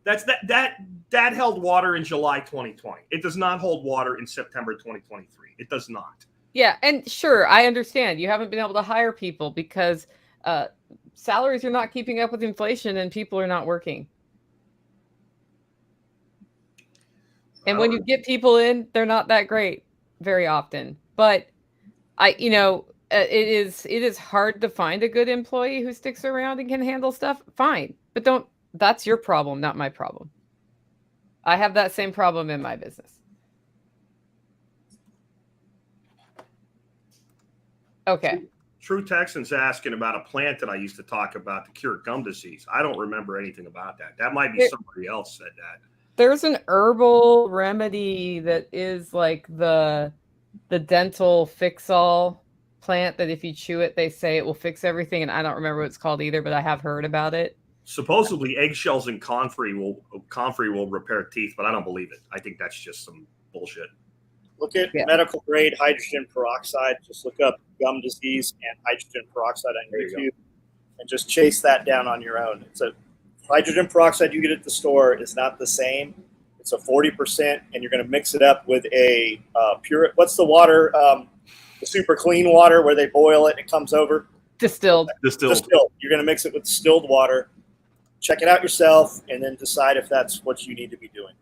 That held water in July 2020. It does not hold water in September 2023. It does not. Yeah, and sure, I understand you haven't been able to hire people because salaries are not keeping up with inflation and people are not working. And when you get people in, they're not that great very often. But it is hard to find a good employee who sticks around and can handle stuff. Fine, but that's your problem, not my problem. I have that same problem in my business. Okay. True Texan's asking about a plant that I used to talk about to cure gum disease. I don't remember anything about that. That might be somebody else said that. There's an herbal remedy that is like the dental fix-all plant that if you chew it, they say it will fix everything. And I don't remember what it's called either, but I have heard about it. Supposedly eggshells and comfrey will repair teeth, but I don't believe it. I think that's just some bullshit. Look at medical grade hydrogen peroxide. Just look up gum disease and hydrogen peroxide on YouTube and just chase that down on your own. It's a hydrogen peroxide you get at the store is not the same. It's a 40%, and you're going to mix it up with a pure. What's the water? The super clean water where they boil it and it comes over. Distilled. You're going to mix it with distilled water. Check it out yourself, and then decide if that's what you need to be doing.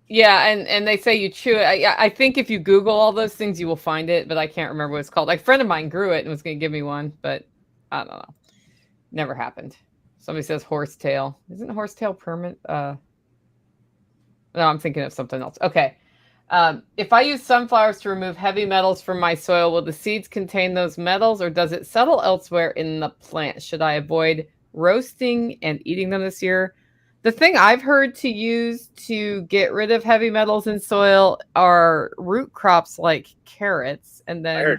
Yeah, and they say you chew it. I think if you Google all those things, you will find it, but I can't remember what it's called. Like, a friend of mine grew it and was going to give me one, but I don't know. Never happened. Somebody says horsetail. Isn't horsetail permanent? No, I'm thinking of something else. Okay. If I use sunflowers to remove heavy metals from my soil, will the seeds contain those metals, or does it settle elsewhere in the plant? Should I avoid roasting and eating them this year? The thing I've heard to use to get rid of heavy metals in soil are root crops like carrots, and then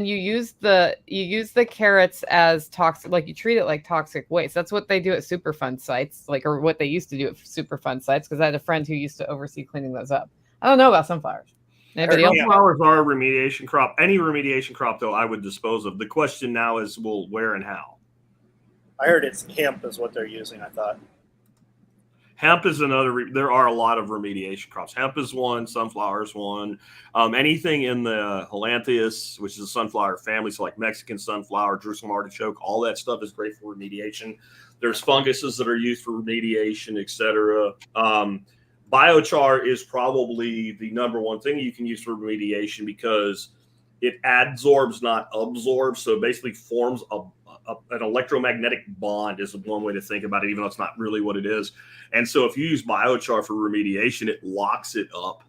you use the carrots as toxic, like you treat it like toxic waste. That's what they do at Superfund sites, or what they used to do at Superfund sites, because I had a friend who used to oversee cleaning those up. I don't know about sunflowers. Anybody else? Sunflowers are a remediation crop. Any remediation crop, though, I would dispose of. The question now is, well, where and how? I heard it's hemp is what they're using, I thought. Hemp is another. There are a lot of remediation crops. Hemp is one. Sunflower is one. Anything in the Holanthius, which is a sunflower family, so like Mexican sunflower, Jerusalem artichoke, all that stuff is great for remediation. There's funguses that are used for remediation, etc. Biochar is probably the number one thing you can use for remediation because it adsorbs, not absorbs. So it basically forms an electromagnetic bond is one way to think about it, even though it's not really what it is. And so if you use biochar for remediation, it locks it up.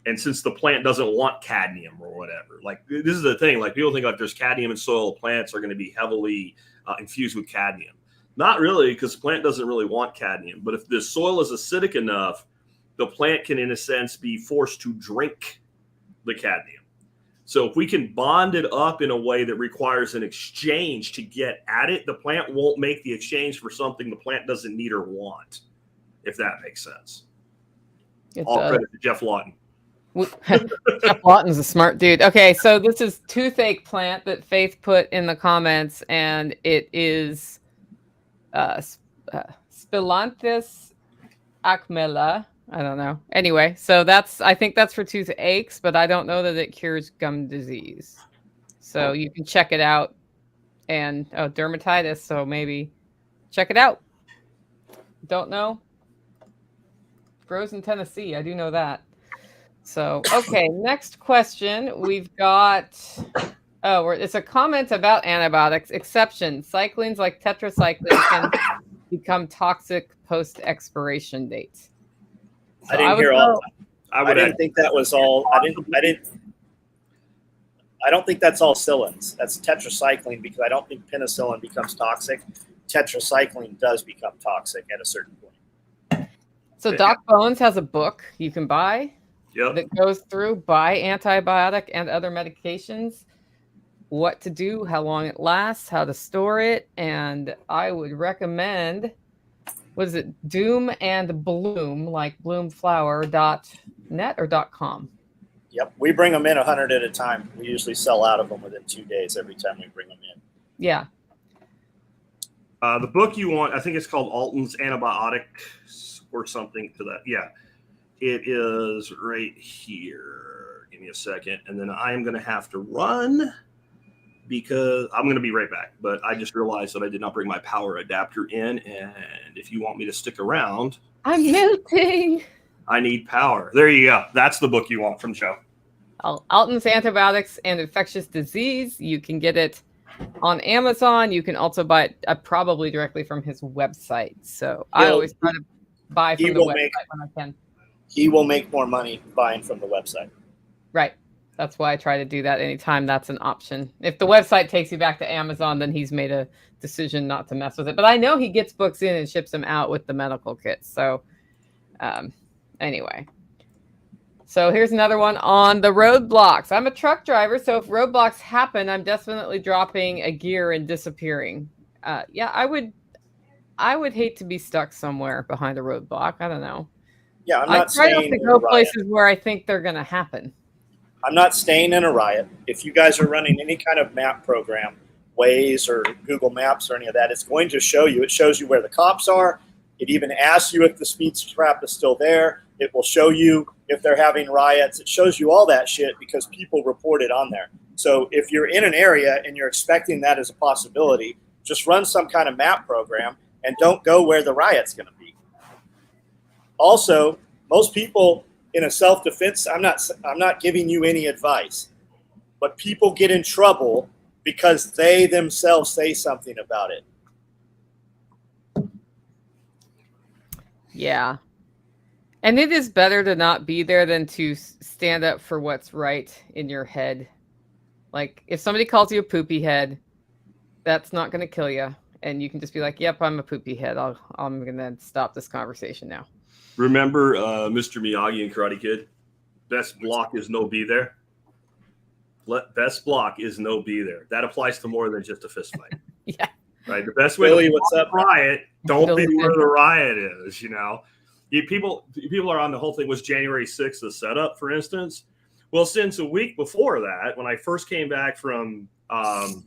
And since the plant doesn't want cadmium or whatever, like this is the thing, like people think like there's cadmium in soil, plants are going to be heavily infused with cadmium. Not really, because the plant doesn't really want cadmium. But if the soil is acidic enough, the plant can, in a sense, be forced to drink the cadmium. So if we can bond it up in a way that requires an exchange to get at it, the plant won't make the exchange for something the plant doesn't need or want, if that makes sense. All credit to Jeff Lawton. Jeff Lawton's a smart dude. Okay, so this is toothache plant that Faith put in the comments, and it is Spilanthes acmella. I don't know. Anyway, so I think that's for toothaches, but I don't know that it cures gum disease. So you can check it out. And dermatitis, so maybe check it out. Don't know. Grows in Tennessee. I do know that. So, okay, next question. We've got it's a comment about antibiotics. Exception. Cyclines like tetracycline can become toxic post expiration date. So I didn't hear all that. I didn't think that was all. I don't think that's all psyllins. That's tetracycline, because I don't think penicillin becomes toxic. Tetracycline does become toxic at a certain point. So Doc Bones has a book you can buy that goes through by antibiotic and other medications, what to do, how long it lasts, how to store it. And I would recommend, what is it, Doom and Bloom, like bloomflower.net or .com. Yep, we bring them in 100 at a time. We usually sell out of them within 2 days every time we bring them in. Yeah. The book you want, I think it's called Alton's Antibiotics or something to that. Yeah, it is right here. Give me a second. And then I am going to have to run because I'm going to be right back. But I just realized that I did not bring my power adapter in. And if you want me to stick around, I'm melting. I need power. There you go. That's the book you want from Joe. Alton's Antibiotics and Infectious Disease. You can get it on Amazon. You can also buy it probably directly from his website. So I always try to buy from the website when I can. He will make more money buying from the website. Right. That's why I try to do that anytime that's an option. If the website takes you back to Amazon, then he's made a decision not to mess with it. But I know he gets books in and ships them out with the medical kits. So anyway. So here's another one on the roadblocks. I'm a truck driver, so if roadblocks happen, I'm definitely dropping a gear and disappearing. Yeah, I would hate to be stuck somewhere behind a roadblock. I don't know. Yeah, I'm not staying. I try not to go places where I think they're going to happen. I'm not staying in a riot. If you guys are running any kind of map program, Waze or Google Maps or any of that, it's going to show you. It shows you where the cops are. It even asks you if the speed trap is still there. It will show you if they're having riots. It shows you all that shit because people report it on there. So if you're in an area and you're expecting that as a possibility, just run some kind of map program and don't go where the riot's going to be. Also, most people in a self-defense, I'm not giving you any advice, but people get in trouble because they themselves say something about it. Yeah. And it is better to not be there than to stand up for what's right in your head. Like, if somebody calls you a poopy head, that's not going to kill you. And you can just be like, yep, I'm a poopy head. I'm going to stop this conversation now. Remember Mr. Miyagi and Karate Kid? Best block is no be there. Best block is no be there. That applies to more than just a fist fight. Yeah. Right. The best way to what's up, riot, don't be where the riot is, you know. People are on the whole thing. Was January 6th a setup, for instance? Well, since a week before that, when I first came back from the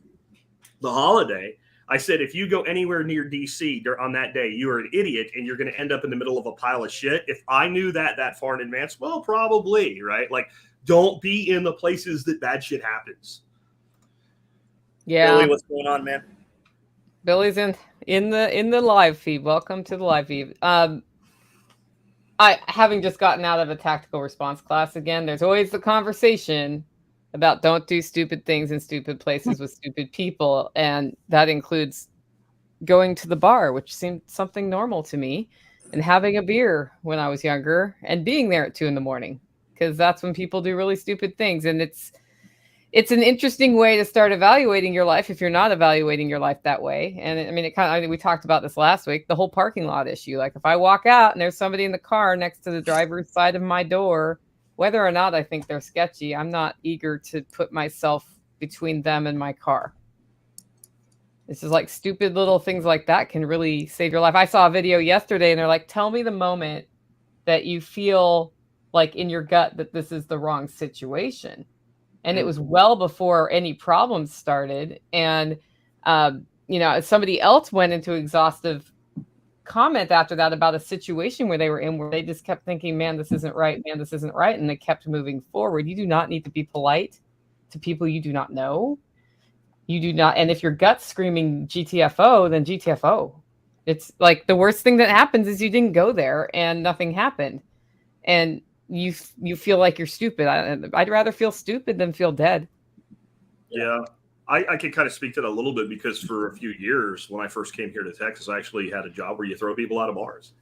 holiday, I said, if you go anywhere near D.C. on that day, you are an idiot and you're going to end up in the middle of a pile of shit. If I knew that far in advance, well, probably, right? Like, don't be in the places that bad shit happens. Yeah. Billy, what's going on, man? Billy's in the live feed. Welcome to the live feed. Having just gotten out of a tactical response class again, there's always the conversation about don't do stupid things in stupid places with stupid people. And that includes going to the bar, which seemed something normal to me, and having a beer when I was younger and being there at 2 a.m, because that's when people do really stupid things. And it's an interesting way to start evaluating your life if you're not evaluating your life that way. And I mean, we talked about this last week, the whole parking lot issue. Like, if I walk out and there's somebody in the car next to the driver's side of my door, whether or not I think they're sketchy, I'm not eager to put myself between them and my car. This is like stupid little things like that can really save your life. I saw a video yesterday and they're like, tell me the moment that you feel like in your gut that this is the wrong situation. And it was well before any problems started. And, somebody else went into exhaustive comment after that about a situation where they were in where they just kept thinking, man, this isn't right. Man, this isn't right. And they kept moving forward. You do not need to be polite to people you do not know. You do not. And if your gut's screaming GTFO, then GTFO. It's like the worst thing that happens is you didn't go there and nothing happened. And you feel like you're stupid. I'd rather feel stupid than feel dead. Yeah. I can kind of speak to that a little bit because for a few years when I first came here to Texas, I actually had a job where you throw people out of bars.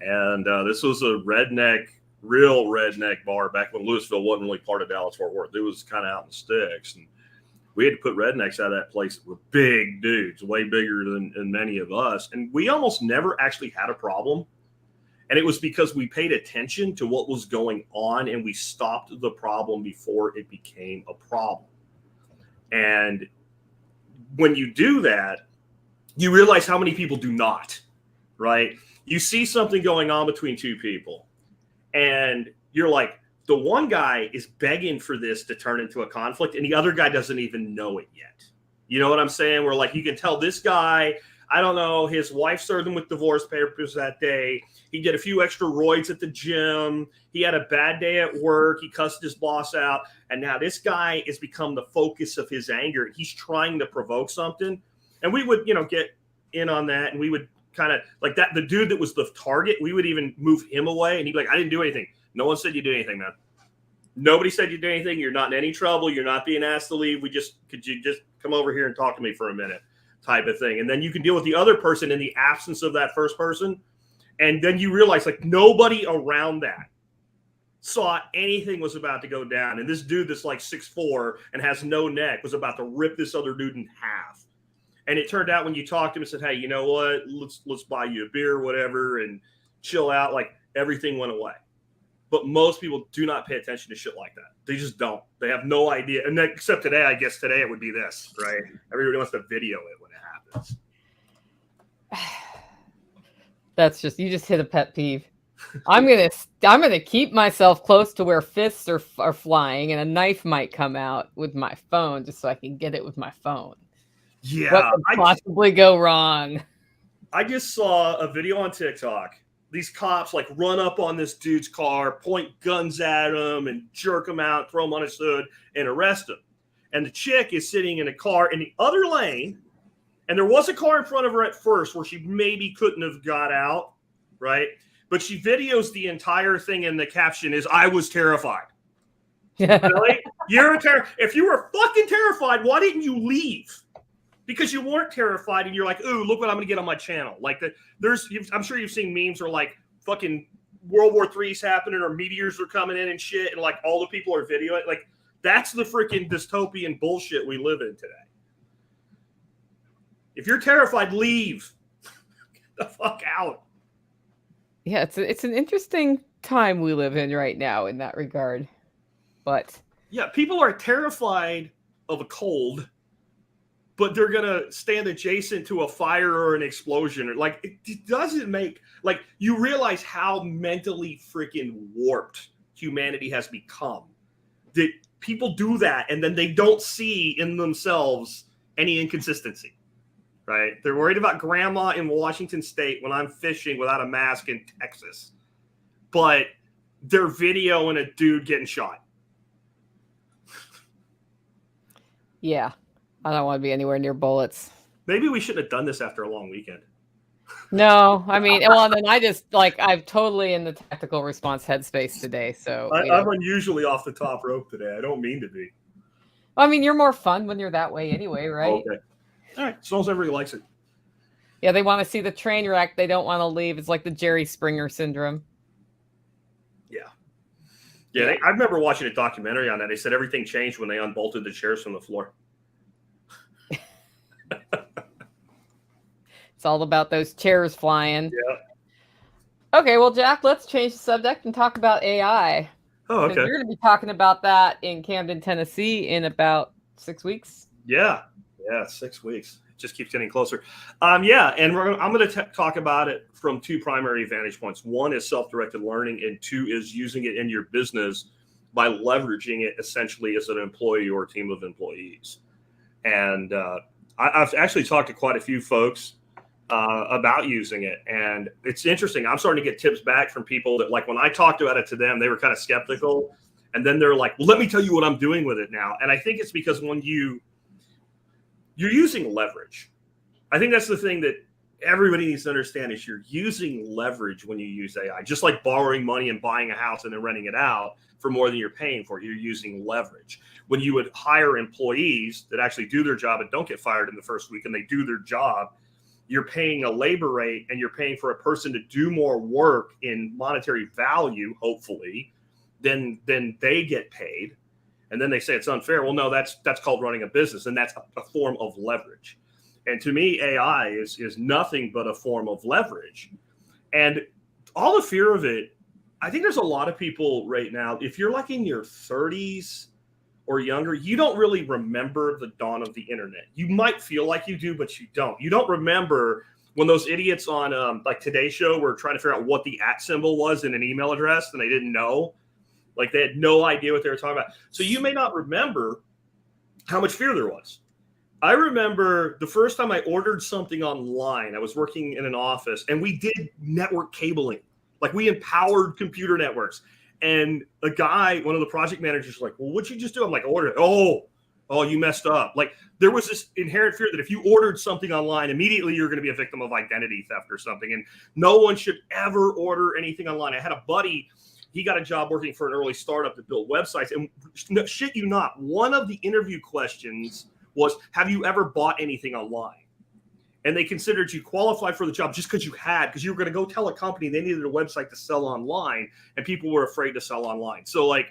And this was a redneck real redneck bar back when Louisville wasn't really part of Dallas-Fort Worth. It was kind of out in the sticks. And we had to put rednecks out of that place with big dudes, way bigger than many of us. And we almost never actually had a problem. And it was because we paid attention to what was going on and we stopped the problem before it became a problem. And when you do that, you realize how many people do not, right? You see something going on between two people and you're like, the one guy is begging for this to turn into a conflict and the other guy doesn't even know it yet. You know what I'm saying? Where like, you can tell this guy, I don't know, his wife served him with divorce papers that day. He did a few extra roids at the gym. He had a bad day at work. He cussed his boss out. And now this guy has become the focus of his anger. He's trying to provoke something. And we would, get in on that. And we would kind of like that. The dude that was the target, we would even move him away. And he'd be like, I didn't do anything. No one said you did anything, man. Nobody said you did anything. You're not in any trouble. You're not being asked to leave. Could you just come over here and talk to me for a minute? Type of thing. And then you can deal with the other person in the absence of that first person. And then you realize like nobody around that saw anything was about to go down. And this dude that's like 6'4" and has no neck was about to rip this other dude in half. And it turned out when you talked to him and said, hey, you know what? Let's buy you a beer or whatever and chill out. Like everything went away. But most people do not pay attention to shit like that. They just don't. They have no idea. And then, except today, I guess today it would be this, right? Everybody wants to video it when it happens. You just hit a pet peeve. I'm gonna keep myself close to where fists are flying and a knife might come out with my phone just so I can get it with my phone. Yeah. What could possibly go wrong? I just saw a video on TikTok. These cops like run up on this dude's car, point guns at him and jerk him out, throw him on his hood and arrest him. And the chick is sitting in a car in the other lane. And there was a car in front of her at first where she maybe couldn't have got out, right? But she videos the entire thing and the caption is, I was terrified. Really? If you were fucking terrified, why didn't you leave? Because you weren't terrified and you're like, ooh, look what I'm going to get on my channel. Like I'm sure you've seen memes where like fucking World War III's happening or meteors are coming in and shit. And like all the people are videoing. Like that's the freaking dystopian bullshit we live in today. If you're terrified, leave. Get the fuck out. Yeah, it's an interesting time we live in right now in that regard. But yeah, people are terrified of a cold, but they're going to stand adjacent to a fire or an explosion. Like, it doesn't make, like, you realize how mentally freaking warped humanity has become. That people do that, and then they don't see in themselves any inconsistency, right? They're worried about grandma in Washington State when I'm fishing without a mask in Texas. But they're videoing a dude getting shot. Yeah. I don't want to be anywhere near bullets. Maybe we shouldn't have done this after a long weekend. No, I mean, well, then I'm totally in the tactical response headspace today. So I'm unusually off the top rope today. I don't mean to be. I mean, you're more fun when you're that way anyway, right? Okay. All right. As long as everybody likes it. Yeah, they want to see the train wreck. They don't want to leave. It's like the Jerry Springer syndrome. Yeah. I remember watching a documentary on that. They said everything changed when they unbolted the chairs from the floor. It's all about those chairs flying. Yeah. Okay, well, Jack, let's change the subject and talk about AI. Oh, okay. You're going to be talking about that in Camden, Tennessee in about 6 weeks. Yeah, 6 weeks. It just keeps getting closer. And I'm going to talk about it from two primary vantage points. One is self-directed learning, and two is using it in your business by leveraging it essentially as an employee or a team of employees. And I've actually talked to quite a few folks about using it. And it's interesting. I'm starting to get tips back from people that, like, when I talked about it to them, they were kind of skeptical. And then they're like, well, let me tell you what I'm doing with it now. And I think it's because when you're using leverage. I think that's the thing that everybody needs to understand is you're using leverage when you use AI. Just like borrowing money and buying a house and then renting it out for more than you're paying for, you're using leverage. When you would hire employees that actually do their job and don't get fired in the first week and they do their job, you're paying a labor rate and you're paying for a person to do more work in monetary value, hopefully, then they get paid. And then they say it's unfair. Well, no, that's called running a business, and that's a form of leverage. And to me, AI is nothing but a form of leverage. And all the fear of it, I think there's a lot of people right now, if you're like in your 30s or younger, you don't really remember the dawn of the internet. You might feel like you do, but you don't. You don't remember when those idiots on like Today's Show were trying to figure out what the @ symbol was in an email address, and they didn't know. Like they had no idea what they were talking about. So you may not remember how much fear there was. I remember the first time I ordered something online. I was working in an office, and we did network cabling. Like we empowered computer networks. And a guy, one of the project managers, was like, "Well, what'd you just do?" I'm like, "Order it." Oh, you messed up. Like there was this inherent fear that if you ordered something online, immediately you're going to be a victim of identity theft or something. And no one should ever order anything online. I had a buddy. He got a job working for an early startup that built websites. And shit you not, one of the interview questions was, have you ever bought anything online? And they considered you qualified for the job just because you were going to go tell a company they needed a website to sell online, and people were afraid to sell online. So like,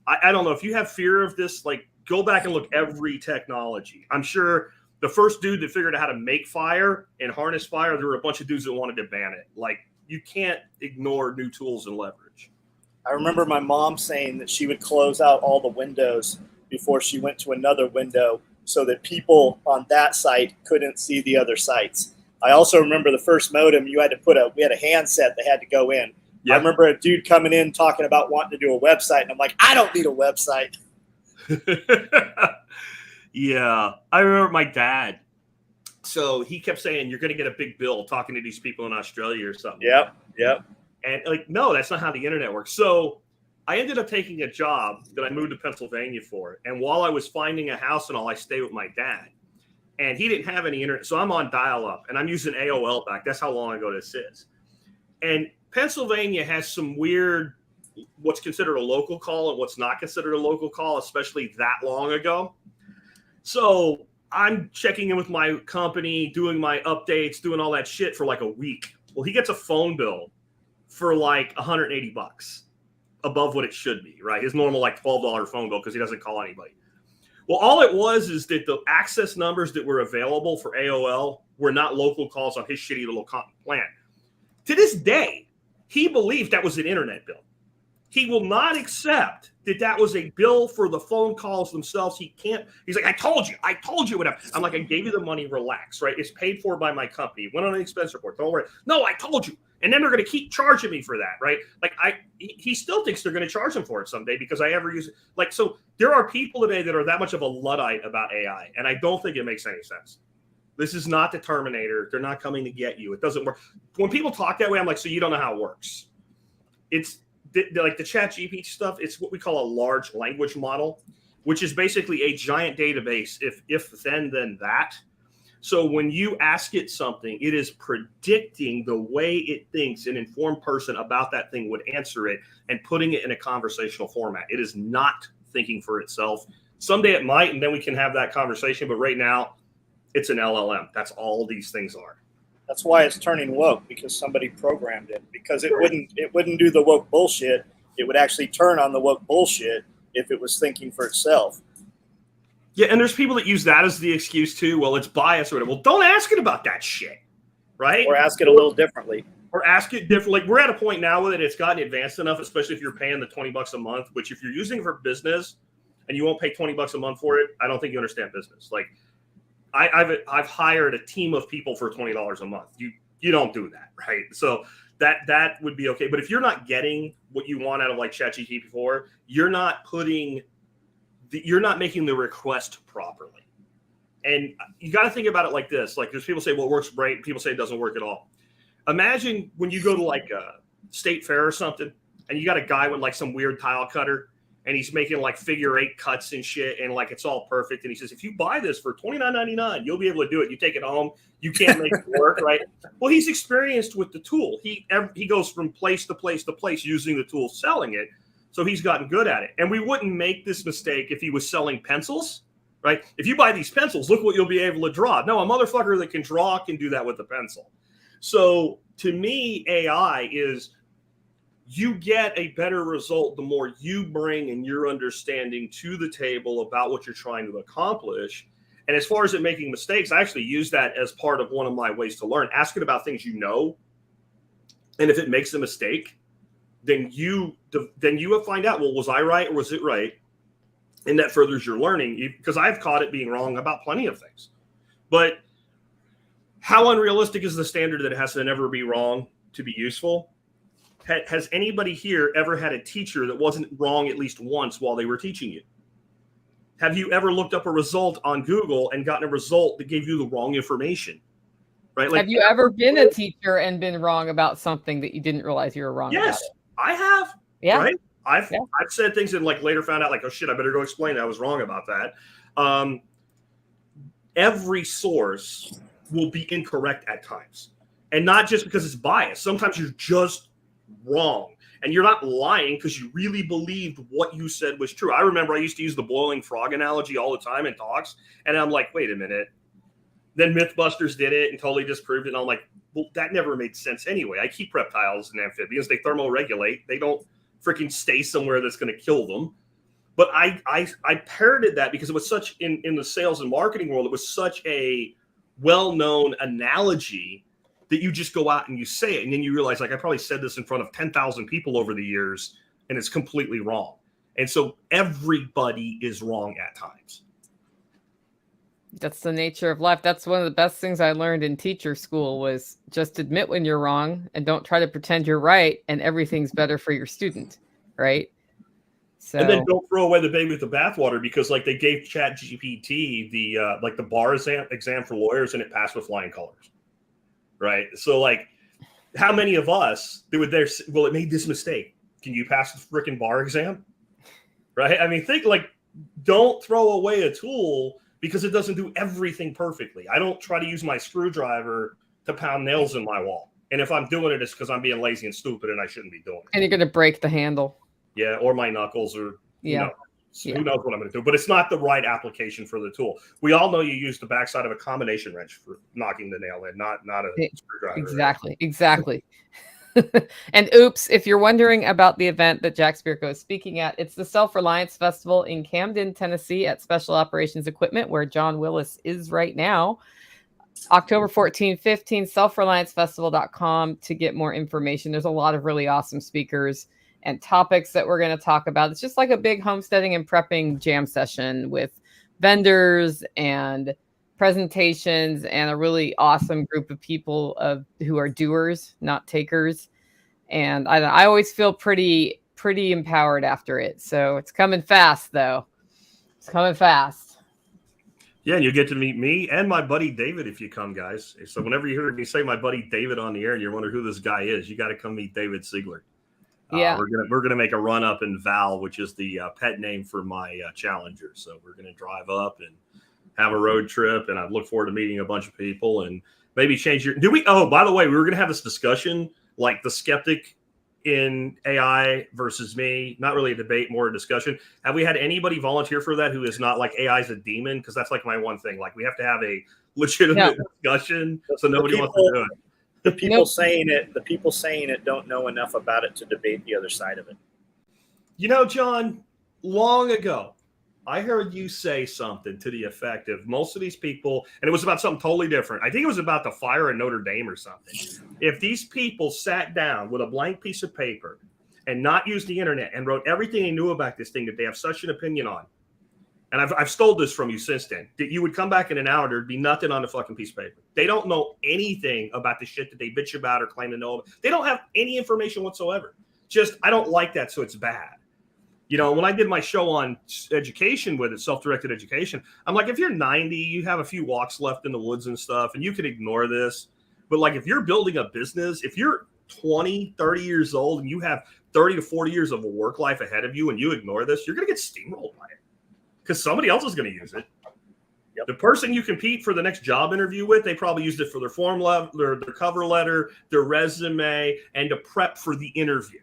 I don't know, if you have fear of this, like go back and look every technology. I'm sure the first dude that figured out how to make fire and harness fire, there were a bunch of dudes that wanted to ban it. Like you can't ignore new tools and leverage. I remember my mom saying that she would close out all the windows before she went to another window so that people on that site couldn't see the other sites. I also remember the first modem, we had a handset that had to go in. Yep. I remember a dude coming in talking about wanting to do a website, and I'm like, I don't need a website. Yeah, I remember my dad. So he kept saying, you're going to get a big bill talking to these people in Australia or something. Yep. And like, no, that's not how the internet works. So I ended up taking a job that I moved to Pennsylvania for. And while I was finding a house and all, I stayed with my dad. And he didn't have any internet. So I'm on dial-up, and I'm using AOL back. That's how long ago this is. And Pennsylvania has some weird, what's considered a local call and what's not considered a local call, especially that long ago. So I'm checking in with my company, doing my updates, doing all that shit for like a week. Well, he gets a phone bill for like $180 above what it should be, right? His normal like $12 phone bill because he doesn't call anybody. Well, all it was is that the access numbers that were available for AOL were not local calls on his shitty little plan. To this day, he believed that was an internet bill. He will not accept that was a bill for the phone calls themselves. He's like, I told you whatever. I'm like, I gave you the money, relax, right? It's paid for by my company. It went on an expense report. Don't worry. No, I told you. And then they're going to keep charging me for that, right? Like he still thinks they're going to charge him for it someday because I ever use it. Like, so there are people today that are that much of a Luddite about AI. And I don't think it makes any sense. This is not the Terminator. They're not coming to get you. It doesn't work. When people talk that way, I'm like, so you don't know how it works. It's like the ChatGPT stuff. It's what we call a large language model, which is basically a giant database. If then that. So when you ask it something, it is predicting the way it thinks an informed person about that thing would answer it and putting it in a conversational format. It is not thinking for itself. Someday it might, and then we can have that conversation. But right now, it's an LLM. That's all these things are. That's why it's turning woke, because somebody programmed it. Because it wouldn't do the woke bullshit. It would actually turn on the woke bullshit if it was thinking for itself. Yeah, and there's people that use that as the excuse too. Well, it's biased or whatever. Well, don't ask it about that shit, right? Or ask it a little differently. Or ask it different. Like we're at a point now with it, it's gotten advanced enough, especially if you're paying the $20 a month. Which if you're using it for business and you won't pay $20 a month for it, I don't think you understand business. Like I've hired a team of people for $20 a month. You don't do that, right? So that would be okay. But if you're not getting what you want out of like ChatGPT before, you're not making the request properly. And you got to think about it like this. Like there's people say, well, it works great. People say it doesn't work at all. Imagine when you go to like a state fair or something and you got a guy with like some weird tile cutter and he's making like figure 8 cuts and shit. And like, it's all perfect. And he says, if you buy this for $29.99, you'll be able to do it. You take it home. You can't make it work, right? Well, he's experienced with the tool. He goes from place to place to place using the tool, selling it. So he's gotten good at it. And we wouldn't make this mistake if he was selling pencils, right? If you buy these pencils, look what you'll be able to draw. No, a motherfucker that can draw can do that with a pencil. So to me, AI is you get a better result the more you bring in your understanding to the table about what you're trying to accomplish. And as far as it making mistakes, I actually use that as part of one of my ways to learn. Ask it about things you know. And if it makes a mistake, then you find out, well, was I right or was it right? And that furthers your learning, because I've caught it being wrong about plenty of things. But how unrealistic is the standard that it has to never be wrong to be useful? Has anybody here ever had a teacher that wasn't wrong at least once while they were teaching you? Have you ever looked up a result on Google and gotten a result that gave you the wrong information? Right? Like, have you ever been a teacher and been wrong about something that you didn't realize you were wrong about? Yes, I have. Yeah. Right? I've said things and like later found out like, oh shit, I better go explain I was wrong about that. Every source will be incorrect at times. And not just because it's biased. Sometimes you're just wrong. And you're not lying because you really believed what you said was true. I remember I used to use the boiling frog analogy all the time in talks. And I'm like, wait a minute. Then Mythbusters did it and totally disproved it. And I'm like, well, that never made sense anyway. I keep reptiles and amphibians. They thermoregulate. They don't freaking stay somewhere that's going to kill them. But I parroted that because it was such, in the sales and marketing world, it was such a well-known analogy that you just go out and you say it. And then you realize, like, I probably said this in front of 10,000 people over the years, and it's completely wrong. And so everybody is wrong at times. That's the nature of life. That's one of the best things I learned in teacher school was just admit when you're wrong and don't try to pretend you're right, and everything's better for your student, right? So, and then don't throw away the baby with the bathwater, because like they gave ChatGPT the like the bar exam for lawyers, and it passed with flying colors. Right. So like, how many of us it made this mistake. Can you pass the freaking bar exam? Right. I mean, think like, don't throw away a tool because it doesn't do everything perfectly. I don't try to use my screwdriver to pound nails in my wall. And if I'm doing it, it's because I'm being lazy and stupid and I shouldn't be doing it. And you're going to break the handle. Yeah. Or my knuckles, or, you know. So who knows what I'm going to do, but it's not the right application for the tool. We all know you use the backside of a combination wrench for knocking the nail in, not a screwdriver. Exactly. And oops, if you're wondering about the event that Jack Spirko is speaking at, it's the Self-Reliance Festival in Camden, Tennessee at Special Operations Equipment, where John Willis is right now. October 14, 15, selfreliancefestival.com to get more information. There's a lot of really awesome speakers and topics that we're going to talk about. It's just like a big homesteading and prepping jam session with vendors and presentations and a really awesome group of people who are doers, not takers. And I always feel pretty empowered after it. So it's coming fast, though. It's coming fast. Yeah, and you get to meet me and my buddy David if you come, guys. So whenever you hear me say my buddy David on the air and you're wondering who this guy is, you got to come meet David Siegler. Yeah, we're gonna make a run up in Val, which is the pet name for my Challenger. So we're gonna drive up and have a road trip, and I look forward to meeting a bunch of people and maybe change your. Oh, by the way, we were gonna have this discussion, like the skeptic in AI versus me. Not really a debate, more a discussion. Have we had anybody volunteer for that who is not like AI is a demon? Because that's like my one thing. Like we have to have a legitimate discussion, so nobody wants to do it. The people saying it don't know enough about it to debate the other side of it. You know, John, long ago, I heard you say something to the effect of most of these people, and it was about something totally different. I think it was about the fire in Notre Dame or something. If these people sat down with a blank piece of paper and not used the internet and wrote everything they knew about this thing that they have such an opinion on, and I've stole this from you since then, that you would come back in an hour, there'd be nothing on the fucking piece of paper. They don't know anything about the shit that they bitch about or claim to know. They don't have any information whatsoever. Just, I don't like that, so it's bad. You know, when I did my show on education with it, self-directed education, I'm like, if you're 90, you have a few walks left in the woods and stuff, and you can ignore this. But like, if you're building a business, if you're 20, 30 years old and you have 30 to 40 years of a work life ahead of you and you ignore this, you're going to get steamrolled by it. Because somebody else is going to use it. Yep. The person you compete for the next job interview with, they probably used it for their form letter, their cover letter, their resume, and to prep for the interview.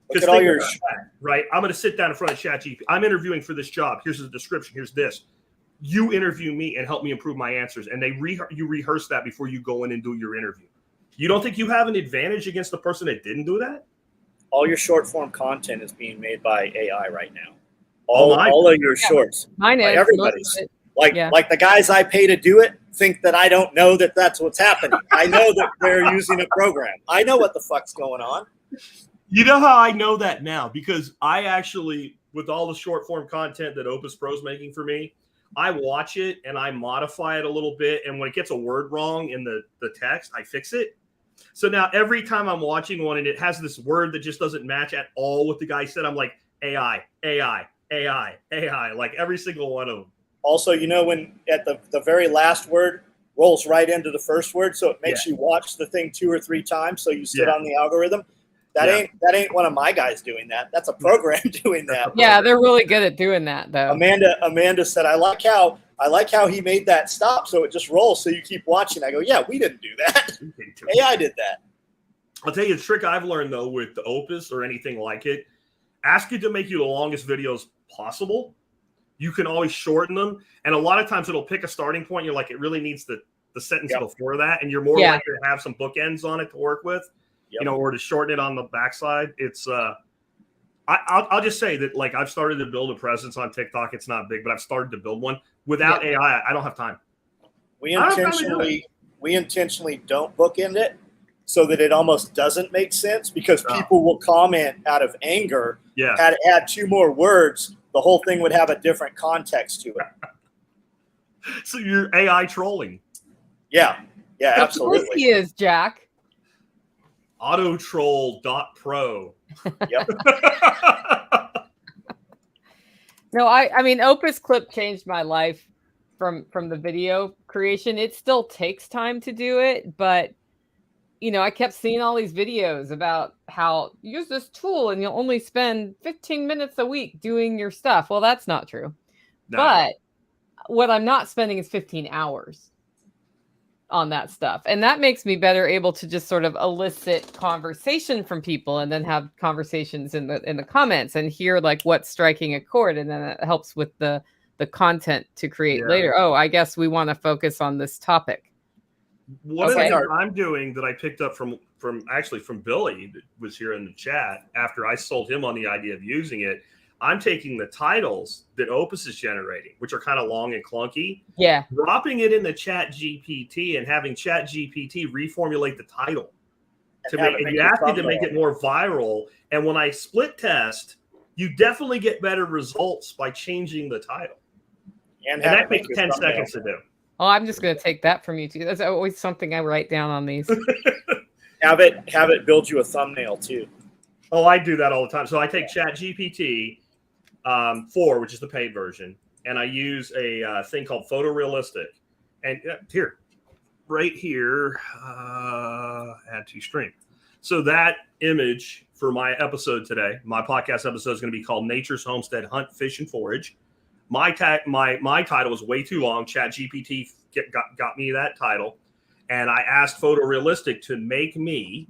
Because think about that, right? I'm going to sit down in front of ChatGPT. I'm interviewing for this job. Here's the description. Here's this. you interview me and help me improve my answers. And you rehearse that before you go in and do your interview. You don't think you have an advantage against the person that didn't do that? All your short form content is being made by AI right now. All of your shorts. Mine is. Everybody's. Like the guys I pay to do it think that I don't know that that's what's happening. I know that they're using a program. I know what the fuck's going on. You know how I know that now? Because I actually, with all the short form content that Opus Pro's making for me, I watch it and I modify it a little bit. And when it gets a word wrong in the text, I fix it. So now every time I'm watching one and it has this word that just doesn't match at all what the guy said, I'm like, AI, like every single one of them. Also, when at the very last word rolls right into the first word, so it makes you watch the thing 2 or 3 times, so you sit on the algorithm. That ain't one of my guys doing that. That's a program doing that. Yeah, they're really good at doing that, though. Amanda said, I like how he made that stop, so it just rolls, so you keep watching. I go, yeah, we didn't do that. AI did that. I'll tell you a trick I've learned though with the Opus or anything like it. Ask it to make you the longest videos possible. You can always shorten them. And a lot of times it'll pick a starting point. You're like, it really needs the sentence before that. And you're more likely to have some bookends on it to work with, or to shorten it on the backside. It's, I'll just say that, like, I've started to build a presence on TikTok. It's not big, but I've started to build one. Without AI, I don't have time. We intentionally don't bookend it so that it almost doesn't make sense, because people will comment out of anger. Yeah. Had to add 2 more words, the whole thing would have a different context to it. So you're AI trolling. Yeah, absolutely. Of course he is, Jack. Autotroll.pro. Yep. No, I mean, Opus Clip changed my life from the video creation. It still takes time to do it, but I kept seeing all these videos about how use this tool and you'll only spend 15 minutes a week doing your stuff. Well, that's not true. No. But what I'm not spending is 15 hours on that stuff. And that makes me better able to just sort of elicit conversation from people and then have conversations in the comments and hear like what's striking a chord. And then it helps with the content to create later. Oh, I guess we want to focus on this topic. One of the things I'm doing that I picked up from Billy, that was here in the chat after I sold him on the idea of using it. I'm taking the titles that Opus is generating, which are kind of long and clunky, dropping it in the Chat GPT and having Chat GPT reformulate the title and you ask it to make it more viral. And when I split test, you definitely get better results by changing the title. And that takes 10 seconds to do. Oh, I'm just going to take that from you too. That's always something I write down on these. Have it build you a thumbnail too. Oh, I do that all the time. So I take ChatGPT 4, which is the paid version, and I use a thing called Photorealistic. And right here, add to stream. So that image for my episode today, my podcast episode is going to be called Nature's Homestead Hunt, Fish, and Forage. My title was way too long. ChatGPT got me that title, and I asked Photorealistic to make me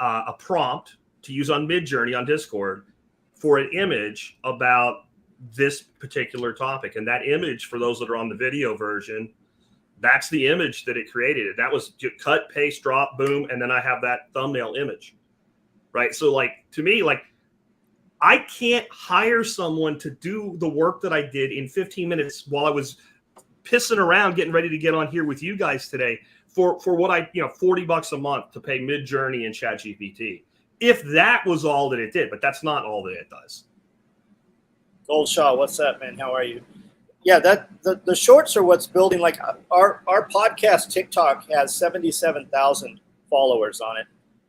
a prompt to use on Midjourney on Discord for an image about this particular topic. And that image, for those that are on the video version, that's the image that it created. That was cut, paste, drop, boom, and then I have that thumbnail image, right? So, like, to me, like, I can't hire someone to do the work that I did in 15 minutes while I was pissing around getting ready to get on here with you guys today for what $40 a month to pay Midjourney and ChatGPT. If that was all that it did, but that's not all that it does. Goldshaw, what's up, man? How are you? Yeah, the shorts are what's building. Like our podcast TikTok has 77,000 followers on it,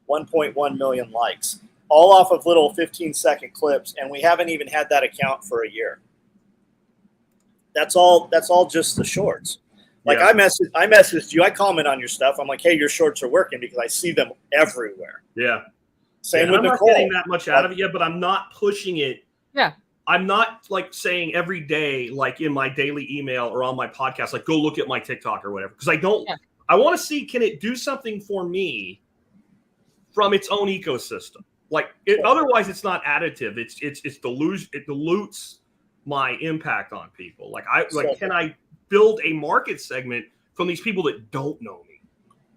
1.1 million likes, all off of little 15-second clips, and we haven't even had that account for a year. That's all just the shorts. Like I messaged you, I comment on your stuff. I'm like, hey, your shorts are working because I see them everywhere. Yeah. Same with I'm Nicole. not getting that much out of it yet, but I'm not pushing it. Yeah. I'm not like saying every day, like in my daily email or on my podcast, like go look at my TikTok or whatever. Because I don't. Yeah. I want to see, can it do something for me from its own ecosystem? Like otherwise, it's not additive. It's delusion. It dilutes my impact on people? Can I build a market segment from these people that don't know me?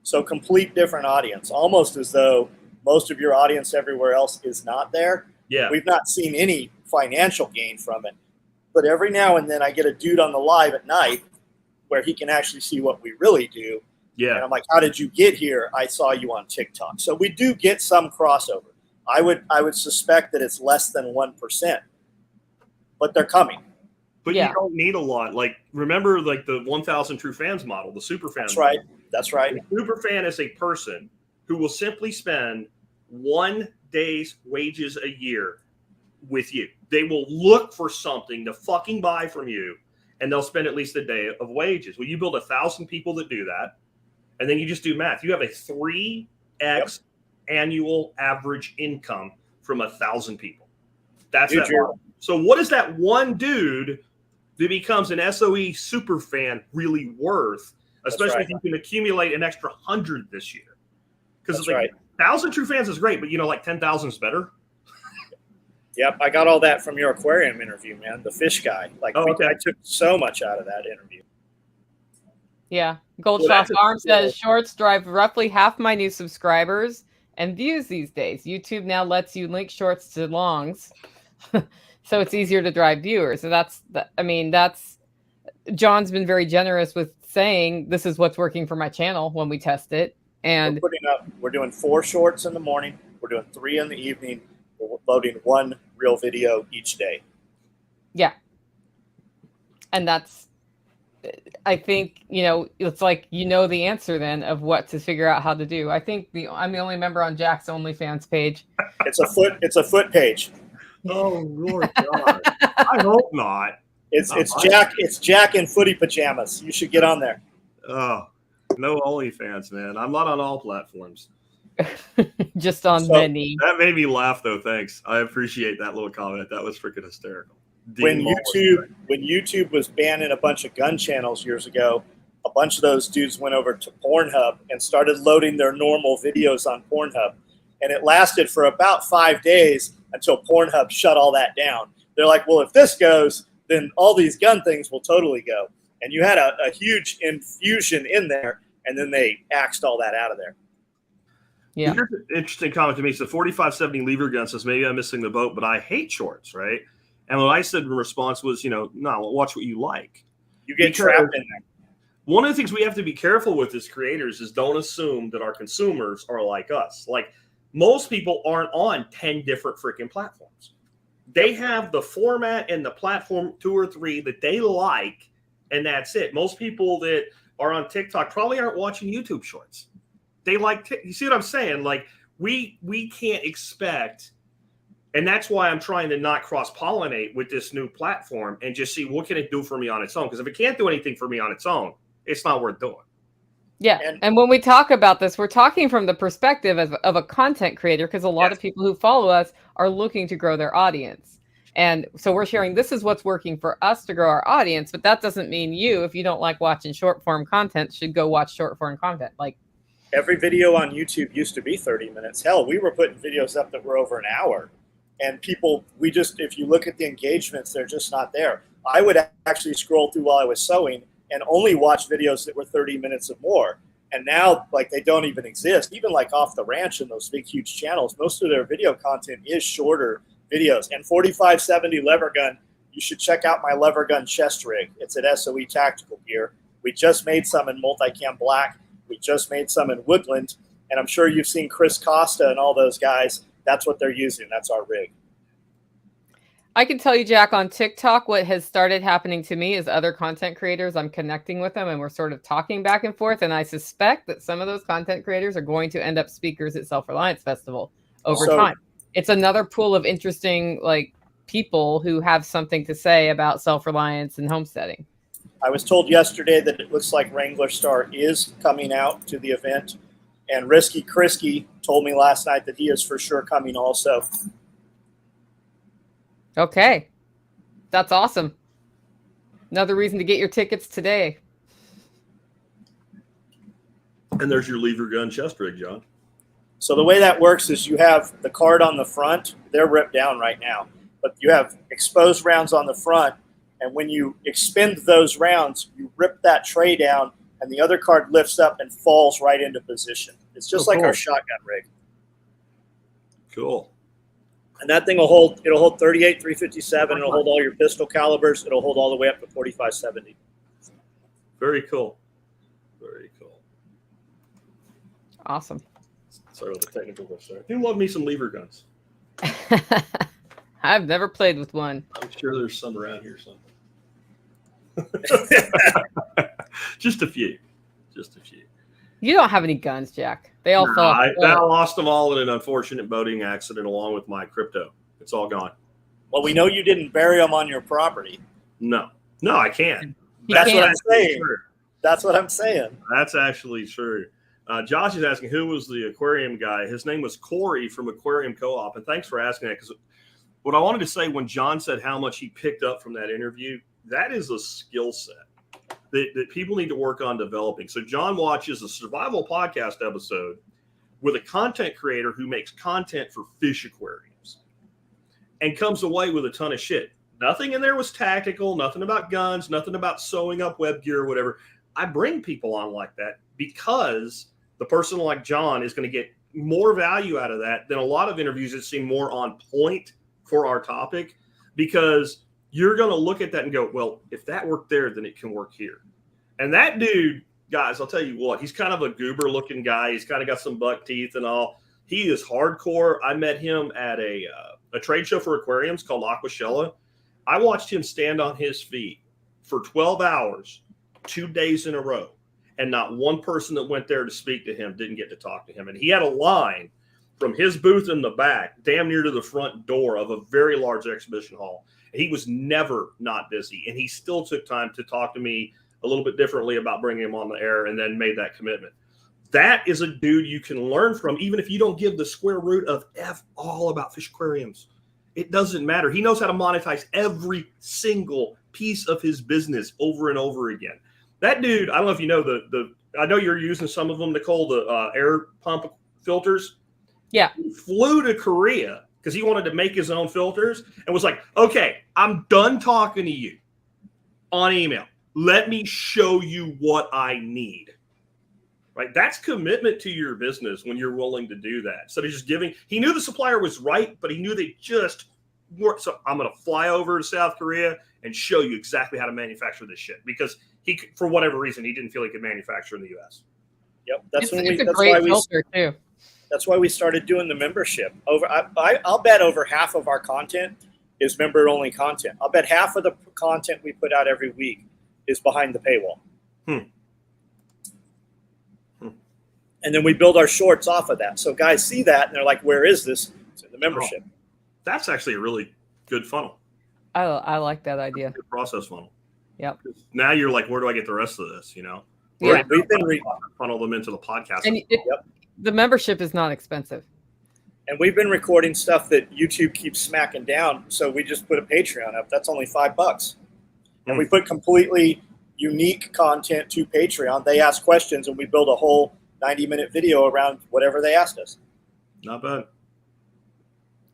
So complete different audience, almost as though most of your audience everywhere else is not there. Yeah. We've not seen any financial gain from it. But every now and then I get a dude on the live at night where he can actually see what we really do. Yeah. And I'm like, how did you get here? I saw you on TikTok. So we do get some crossover. I would suspect that it's less than 1%, but they're coming. But you don't need a lot. Like, remember, like the 1,000 true fans model, the super fan. That's right. That's right. A super fan is a person who will simply spend 1 day's wages a year with you. They will look for something to fucking buy from you, and they'll spend at least a day of wages. Well, you build 1,000 people that do that, and then you just do math. You have a 3x annual average income from 1,000 people. That's that model. So what is that one dude that becomes an SOE super fan really worth, especially if you can accumulate an extra 100 this year? Because it's like 1,000 true fans is great, but like 10,000 is better. Yep, I got all that from your aquarium interview, man. The fish guy. I took so much out of that interview. Yeah. Goldshot Farm says shorts drive roughly half my new subscribers and views these days. YouTube now lets you link shorts to longs. So it's easier to drive viewers. So that's John's been very generous with saying this is what's working for my channel when we test it. And we're doing 4 shorts in the morning. We're doing 3 in the evening. We're loading 1 real video each day. Yeah. And that's, I think, it's like, the answer then of what to figure out how to do. I think I'm the only member on Jack's OnlyFans page. It's a foot page. Oh Lord God. I hope not. It's Jack in footy pajamas. You should get on there. Oh, no OnlyFans, man. I'm not on all platforms. Just on many. That made me laugh though. Thanks. I appreciate that little comment. That was freaking hysterical. When YouTube was banning a bunch of gun channels years ago, a bunch of those dudes went over to Pornhub and started loading their normal videos on Pornhub. And it lasted for about 5 days until Pornhub shut all that down. They're like, well, if this goes, then all these gun things will totally go. And you had a huge infusion in there, and then they axed all that out of there. Yeah. Here's an interesting comment to me. So 4570 lever gun says, maybe I'm missing the boat, but I hate shorts, right? And what I said in response was, no, watch what you like. You get trapped in there. One of the things we have to be careful with as creators is don't assume that our consumers are like us. Like, most people aren't on 10 different freaking platforms. They have the format and the platform 2 or 3 that they like, and that's it. Most people that are on TikTok probably aren't watching YouTube shorts. They like, you see what I'm saying? Like, we can't expect, and that's why I'm trying to not cross-pollinate with this new platform and just see what can it do for me on its own. Because if it can't do anything for me on its own, it's not worth doing. Yeah. And when we talk about this, we're talking from the perspective of a content creator, because a lot of people who follow us are looking to grow their audience. And so we're sharing, this is what's working for us to grow our audience. But that doesn't mean if you don't like watching short form content, should go watch short form content. Like, every video on YouTube used to be 30 minutes. Hell, we were putting videos up that were over an hour. And people, if you look at the engagements, they're just not there. I would actually scroll through while I was sewing and only watch videos that were 30 minutes or more. And now, they don't even exist. Even Off the Ranch and those big, huge channels, most of their video content is shorter videos. And 4570 lever gun, you should check out my lever gun chest rig. It's at SOE Tactical Gear. We just made some in Multicam Black. We just made some in Woodland. And I'm sure you've seen Chris Costa and all those guys. That's what they're using. That's our rig. I can tell you, Jack, on TikTok, what has started happening to me is other content creators, I'm connecting with them and we're sort of talking back and forth. And I suspect that some of those content creators are going to end up speakers at Self-Reliance Festival over time. It's another pool of interesting people who have something to say about self-reliance and homesteading. I was told yesterday that it looks like Wrangler Star is coming out to the event. And Risky Krisky told me last night that he is for sure coming also. Okay. That's awesome. Another reason to get your tickets today. And there's your lever gun chest rig, John. So the way that works is you have the card on the front. They're ripped down right now. but you have exposed rounds on the front. And when you expend those rounds, you rip that tray down, and the other card lifts up and falls right into position. It's just like cool. our shotgun rig. Cool. And that thing will hold. It'll hold 38, 357. It'll hold all your pistol calibers. It'll hold all the way up to 45-70. Very cool. Very cool. Awesome. Sorry about the technical glitch there. I do love me some lever guns. I've never played with one. I'm sure there's some around here somewhere. Just a few. Just a few. You don't have any guns, Jack. They all fell. I lost them all in an unfortunate boating accident along with my crypto. It's all gone. Well, we know you didn't bury them on your property. No, I can't. That's what I'm saying. That's what I'm saying. That's actually true. Josh is asking, who was the aquarium guy? His name was Corey from Aquarium Co-op. And thanks for asking that, because what I wanted to say when John said how much he picked up from that interview, that is a skill set that people need to work on developing. So John watches a survival podcast episode with a content creator who makes content for fish aquariums and comes away with a ton of shit. Nothing in there was tactical, nothing about guns, nothing about sewing up web gear or whatever. I bring people on like that because the person like John is going to get more value out of that than a lot of interviews that seem more on point for our topic, because you're going to look at that and go, well, if that worked there, then it can work here. And that dude, guys, I'll tell you what, he's kind of a goober looking guy. He's kind of got some buck teeth and all. He is hardcore. I met him at a trade show for aquariums called Aquashella. I watched him stand on his feet for 12 hours, 2 days in a row. And not one person that went there to speak to him didn't get to talk to him. And he had a line from his booth in the back, damn near to the front door of a very large exhibition hall. And he was never not busy. And he still took time to talk to me a little bit differently about bringing him on the air, and then made that commitment. That is a dude you can learn from, even if you don't give the square root of F all about fish aquariums. It doesn't matter. He knows how to monetize every single piece of his business over and over again. That dude, I don't know if you know I know you're using some of them, Nicole, the air pump filters. Yeah. He flew to Korea because he wanted to make his own filters and was like, okay, I'm done talking to you on email. Let me show you what I need. Right? That's commitment to your business when you're willing to do that. Instead of just giving, he knew the supplier was right, but he knew they just weren't. So I'm going to fly over to South Korea and show you exactly how to manufacture this shit, because he, for whatever reason, he didn't feel he could manufacture in the U.S. Yep, that's why we started doing the membership. I'll bet over half of our content is member-only content. I'll bet half of the content we put out every week is behind the paywall. And then we build our shorts off of that. So guys see that and they're like, where is this? It's in the membership. Oh, that's actually a really good funnel. I like that idea. Good process funnel. Yep. Now you're like, where do I get the rest of this? You know, yeah. We've been funnel them into the podcast. And the membership is not expensive. And we've been recording stuff that YouTube keeps smacking down. So we just put a Patreon up. That's only $5. And we put completely unique content to Patreon. They ask questions and we build a whole 90-minute video around whatever they asked us. Not bad.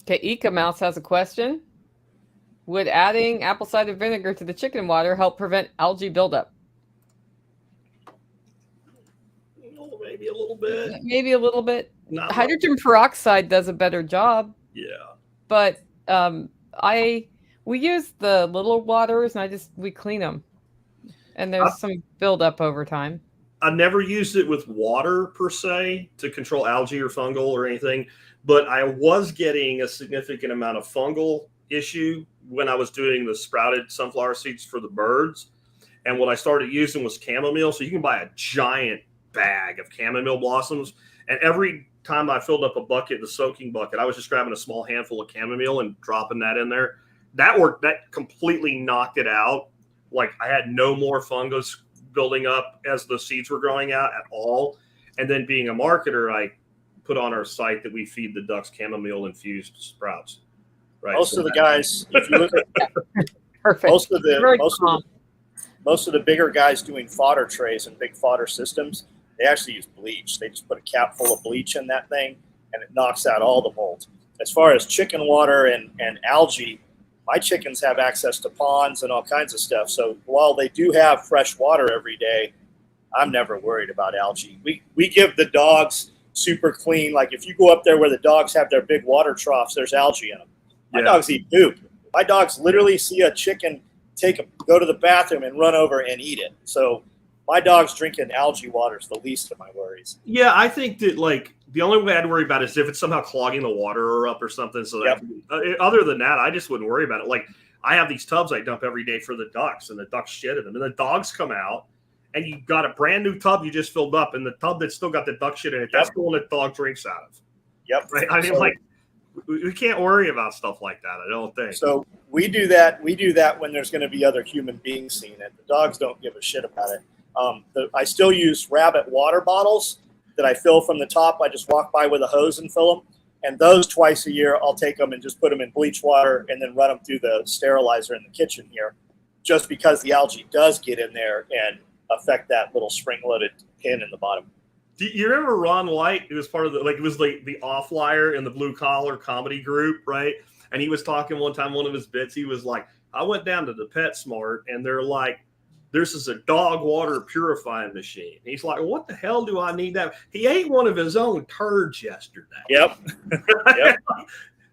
Okay, Ika Mouse has a question. Would adding apple cider vinegar to the chicken water help prevent algae buildup? Maybe a little bit. Maybe a little bit. Not Hydrogen peroxide does a better job. Yeah. But we use the little waters and we clean them. And there's some buildup over time. I never used it with water per se to control algae or fungal or anything, but I was getting a significant amount of fungal issue when I was doing the sprouted sunflower seeds for the birds. And what I started using was chamomile. So you can buy a giant bag of chamomile blossoms. And every time I filled up a bucket, the soaking bucket, I was just grabbing a small handful of chamomile and dropping that in there. That worked. That completely knocked it out. Like I had no more fungus building up as the seeds were growing out at all. And then being a marketer, I put on our site that we feed the ducks chamomile infused sprouts. Right. Most of the guys, if you look at perfect. most of the bigger guys doing fodder trays and big fodder systems, they actually use bleach. They just put a cap full of bleach in that thing and it knocks out all the mold. As far as chicken water and algae, my chickens have access to ponds and all kinds of stuff. So while they do have fresh water every day, I'm never worried about algae. We give the dogs super clean. Like if you go up there where the dogs have their big water troughs, there's algae in them. My dogs eat poop. My dogs literally see a chicken go to the bathroom and run over and eat it. So my dog's drinking algae water is the least of my worries. Yeah, I think that like the only way I'd worry about it is if it's somehow clogging the water up or something. So that other than that, I just wouldn't worry about it. Like I have these tubs I dump every day for the ducks, and the ducks shit in them, and the dogs come out, and you got a brand new tub you just filled up, and the tub that's still got the duck shit in it, that's the one that dog drinks out of. Yep. Right? I mean, like we can't worry about stuff like that. I don't think. So we do that. We do that when there's going to be other human beings seeing it. The dogs don't give a shit about it. I still use rabbit water bottles that I fill from the top. I just walk by with a hose and fill them. And those twice a year, I'll take them and just put them in bleach water and then run them through the sterilizer in the kitchen here, just because the algae does get in there and affect that little spring-loaded pin in the bottom. Do you remember Ron White? He was part of it was like the off-flyer in the blue collar comedy group, right? And he was talking one time, one of his bits, he was like, I went down to the PetSmart and they're like, this is a dog water purifying machine. He's like, what the hell do I need that? He ate one of his own turds yesterday. Yep. Yep.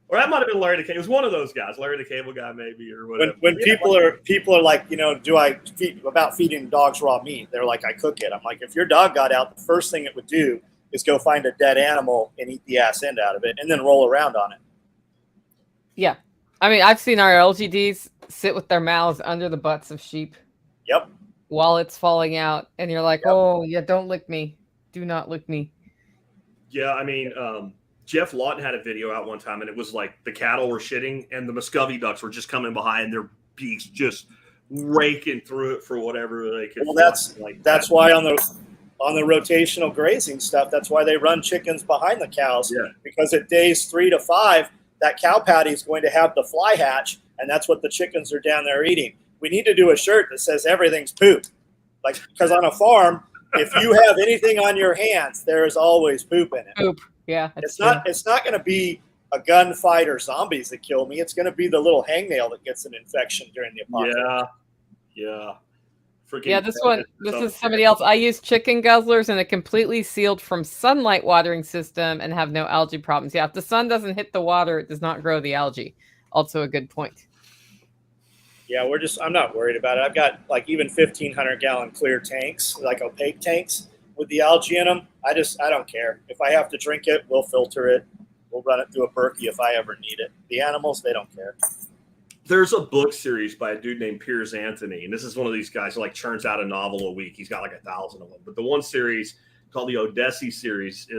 Or that might have been Larry the Cable. It was one of those guys, Larry the Cable Guy, maybe, or whatever. When people are like, do I about feeding dogs raw meat? They're like, I cook it. I'm like, if your dog got out, the first thing it would do is go find a dead animal and eat the ass end out of it, and then roll around on it. Yeah, I mean, I've seen our LGDs sit with their mouths under the butts of sheep. Yep. While it's falling out, and you're like, oh yeah, don't lick me, do not lick me. Yeah, I mean, Jeff Lawton had a video out one time, and it was like the cattle were shitting, and the Muscovy ducks were just coming behind, their beaks just raking through it for whatever they could. Well, that's why on the rotational grazing stuff, that's why they run chickens behind the cows, because at days 3 to 5, that cow patty is going to have the fly hatch, and that's what the chickens are down there eating. We need to do a shirt that says everything's poop. Like, because on a farm, if you have anything on your hands, there is always poop in it. Poop, yeah. It's not going to be a gunfight or zombies that kill me. It's going to be the little hangnail that gets an infection during the apocalypse. Yeah. This is somebody else. I use chicken guzzlers in a completely sealed from sunlight watering system and have no algae problems. Yeah, if the sun doesn't hit the water, it does not grow the algae. Also a good point. Yeah, I'm not worried about it. I've got like even 1,500-gallon clear tanks, like opaque tanks with the algae in them. I don't care. If I have to drink it, we'll filter it. We'll run it through a Berkey if I ever need it. The animals, they don't care. There's a book series by a dude named Piers Anthony, and this is one of these guys who like churns out a novel a week. He's got like 1,000 of them. But the one series called the Odysseus series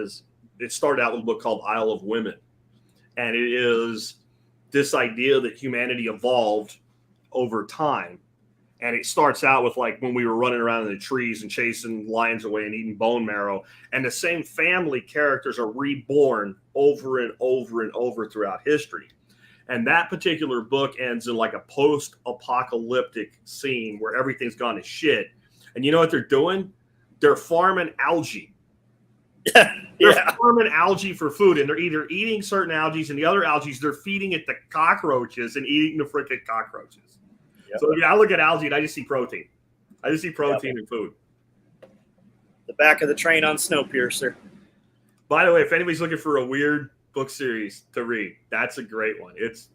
it started out with a book called Isle of Women. And it is this idea that humanity evolved over time, and it starts out with like when we were running around in the trees and chasing lions away and eating bone marrow, and the same family characters are reborn over and over and over throughout history. And that particular book ends in like a post-apocalyptic scene where everything's gone to shit, and you know what they're doing? They're farming algae. They're farming algae for food, and they're either eating certain algae, and the other algae they're feeding it to cockroaches and eating the freaking cockroaches. Yep. So I look at algae and I just see protein. I just see protein in food. The back of the train on Snowpiercer. By the way, if anybody's looking for a weird book series to read, that's a great one. It's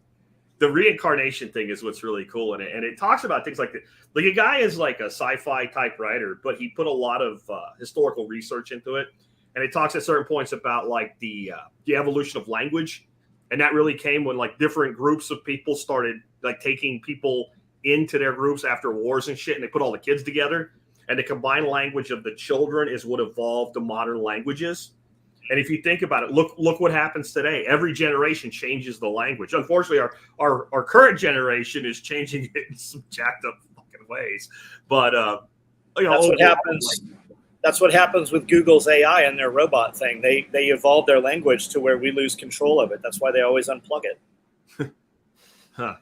the reincarnation thing is what's really cool in it, and it talks about things like that. Like a guy is like a sci-fi type writer, but he put a lot of historical research into it, and it talks at certain points about like the evolution of language, and that really came when like different groups of people started like taking people into their groups after wars and shit, and they put all the kids together, and the combined language of the children is what evolved to modern languages. And if you think about it, look what happens today. Every generation changes the language. Unfortunately, our current generation is changing it in some jacked up fucking ways. But that's what happens. That's what happens with Google's AI and their robot thing. They evolve their language to where we lose control of it. That's why they always unplug it. Huh.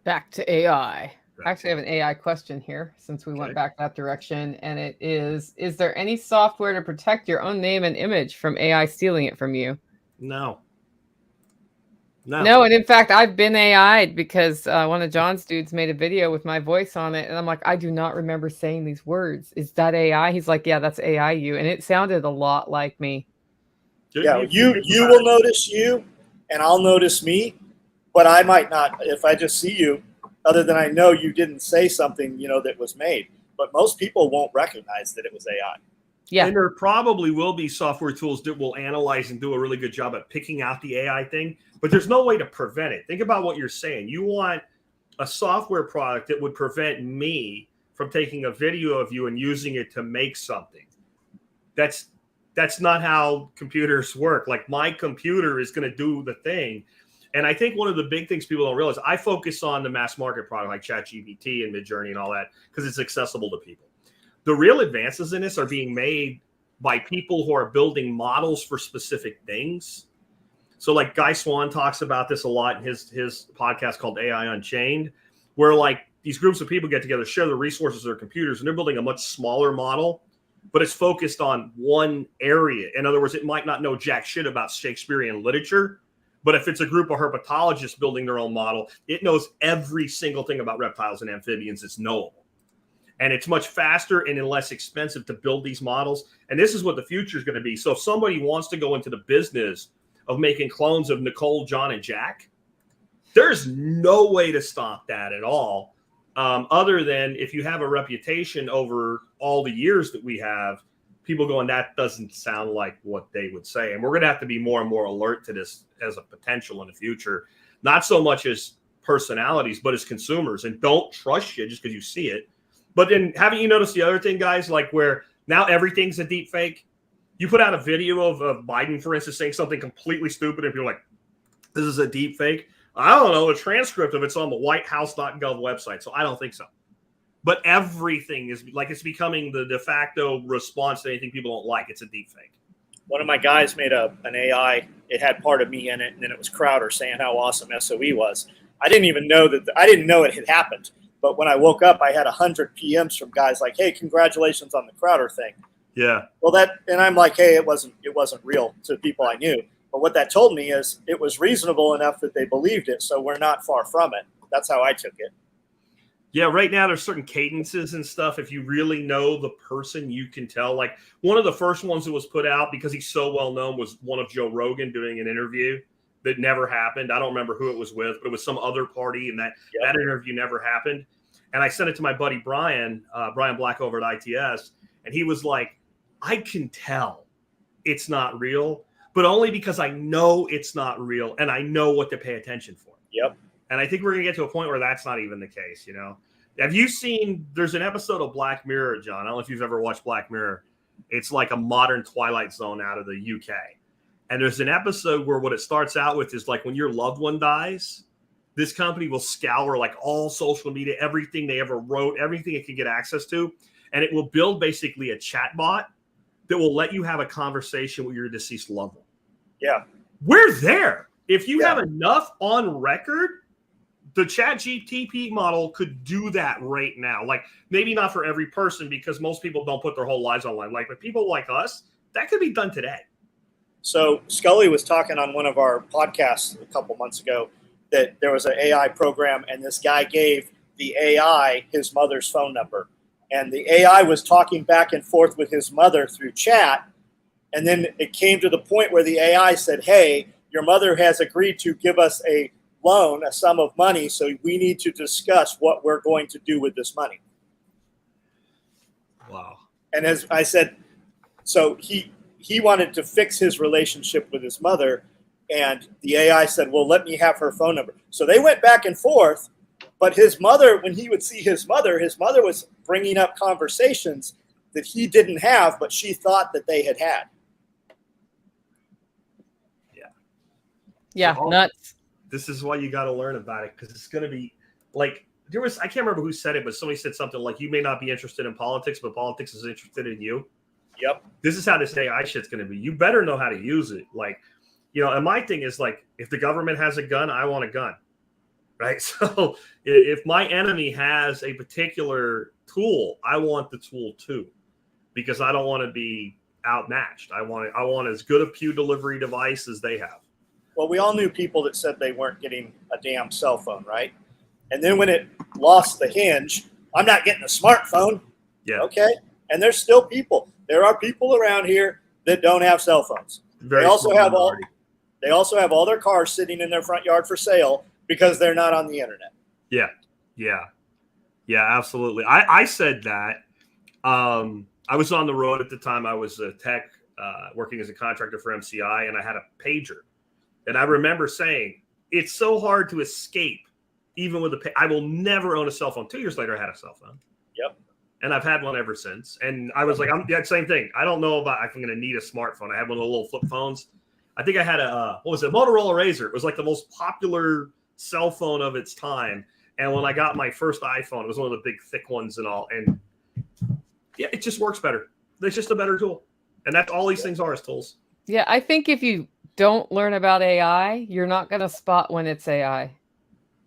Back to AI. I actually have an AI question here since we went back that direction. And it is there any software to protect your own name and image from AI stealing it from you? No. No, and in fact, I've been AI'd because one of John's dudes made a video with my voice on it, and I'm like, I do not remember saying these words. Is that AI? He's like, yeah, that's AI you, and it sounded a lot like me. Yeah, you will notice you, and I'll notice me, but I might not if I just see you. Other than I know you didn't say something, that was made, but most people won't recognize that it was AI. Yeah, and there probably will be software tools that will analyze and do a really good job at picking out the AI thing, but there's no way to prevent it. Think about what you're saying. You want a software product that would prevent me from taking a video of you and using it to make something. That's not how computers work. Like, my computer is going to do the thing. And I think one of the big things people don't realize, I focus on the mass market product like ChatGPT and Midjourney and all that because it's accessible to people. The real advances in this are being made by people who are building models for specific things. So like Guy Swan talks about this a lot in his podcast called AI Unchained, where like these groups of people get together, share the resources of their computers, and they're building a much smaller model, but it's focused on one area. In other words, it might not know jack shit about Shakespearean literature, but if it's a group of herpetologists building their own model, it knows every single thing about reptiles and amphibians that's knowable. And it's much faster and less expensive to build these models. And this is what the future is going to be. So if somebody wants to go into the business of making clones of Nicole, John, and Jack, there's no way to stop that at all. Other than if you have a reputation over all the years that we have, people going, that doesn't sound like what they would say. And we're going to have to be more and more alert to this as a potential in the future, not so much as personalities, but as consumers. And don't trust you just because you see it. But then haven't you noticed the other thing, guys, like where now everything's a deep fake? You put out a video of Biden, for instance, saying something completely stupid, and you're like, this is a deep fake. I don't know. A transcript of it's on the whitehouse.gov website, so I don't think so. But everything is like, it's becoming the de facto response to anything people don't like. It's a deep fake. One of my guys made an AI. It had part of me in it, and then it was Crowder saying how awesome SOE was. I didn't even know I didn't know it had happened. But when I woke up, I had 100 PMs from guys like, hey, congratulations on the Crowder thing. Yeah. Well, and I'm like, hey, it wasn't real to people I knew. But what that told me is it was reasonable enough that they believed it. So we're not far from it. That's how I took it. Yeah, right now there's certain cadences and stuff. If you really know the person, you can tell. Like one of the first ones that was put out because he's so well known was one of Joe Rogan doing an interview that never happened. I don't remember who it was with, but it was some other party, and that interview never happened. And I sent it to my buddy Brian Black over at ITS, and he was like, I can tell it's not real, but only because I know it's not real and I know what to pay attention for. Yep. And I think we're going to get to a point where that's not even the case, you know? Have you seen, there's an episode of Black Mirror, John. I don't know if you've ever watched Black Mirror. It's like a modern Twilight Zone out of the UK. And there's an episode where what it starts out with is like when your loved one dies, this company will scour like all social media, everything they ever wrote, everything it can get access to. And it will build basically a chat bot that will let you have a conversation with your deceased loved one. Yeah. We're there. If you have enough on record, the ChatGPT model could do that right now. Like maybe not for every person because most people don't put their whole lives online. Like, but people like us, that could be done today. So Scully was talking on one of our podcasts a couple months ago that there was an AI program and this guy gave the AI his mother's phone number. And the AI was talking back and forth with his mother through chat. And then it came to the point where the AI said, hey, your mother has agreed to give us a loan, a sum of money. So we need to discuss what we're going to do with this money. Wow. And as I said, so he wanted to fix his relationship with his mother. And the AI said, well, let me have her phone number. So they went back and forth. But his mother, when he would see his mother was bringing up conversations that he didn't have, but she thought that they had had. Yeah. Yeah, so nuts. This is why you got to learn about it because it's going to be like, I can't remember who said it, but somebody said something like, you may not be interested in politics, but politics is interested in you. Yep. This is how this AI shit's going to be. You better know how to use it. Like, you know, and my thing is like, if the government has a gun, I want a gun. Right. So if my enemy has a particular tool, I want the tool too, because I don't want to be outmatched. I want as good a Pew delivery device as they have. Well, we all knew people that said they weren't getting a damn cell phone, right? And then when it lost the hinge, I'm not getting a smartphone. Yeah. Okay. And there's still people. There are people around here that don't have cell phones. Very They also small have minority. all their cars sitting in their front yard for sale because they're not on the internet. Yeah, absolutely. I said that. I was on the road at the time. I was a tech working as a contractor for MCI, and I had a pager. And I remember saying, it's so hard to escape, even with I will never own a cell phone. 2 years later, I had a cell phone. Yep. And I've had one ever since. And I was like, same thing. I don't know if I'm going to need a smartphone. I had one of the little flip phones. I think I had a Motorola Razr. It was like the most popular cell phone of its time. And when I got my first iPhone, it was one of the big thick ones and all. And yeah, it just works better. It's just a better tool. And that's all these things are, is tools. Yeah, I think if you don't learn about AI, you're not going to spot when it's AI.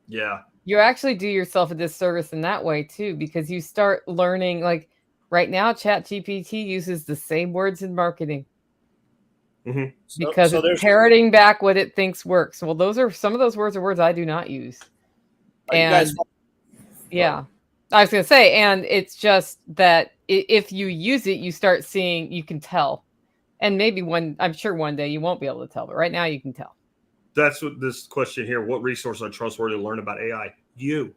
Yeah. You actually do yourself a disservice in that way too, because you start learning, like right now, ChatGPT uses the same words in marketing. Mm-hmm. Because it's parroting back what it thinks works. Well, those are some of those words are words I do not use. And yeah, I was going to say, and it's just that if you use it, you start seeing, you can tell. And maybe I'm sure one day you won't be able to tell, but right now you can tell. That's what this question here. What resources are trustworthy to learn about AI? You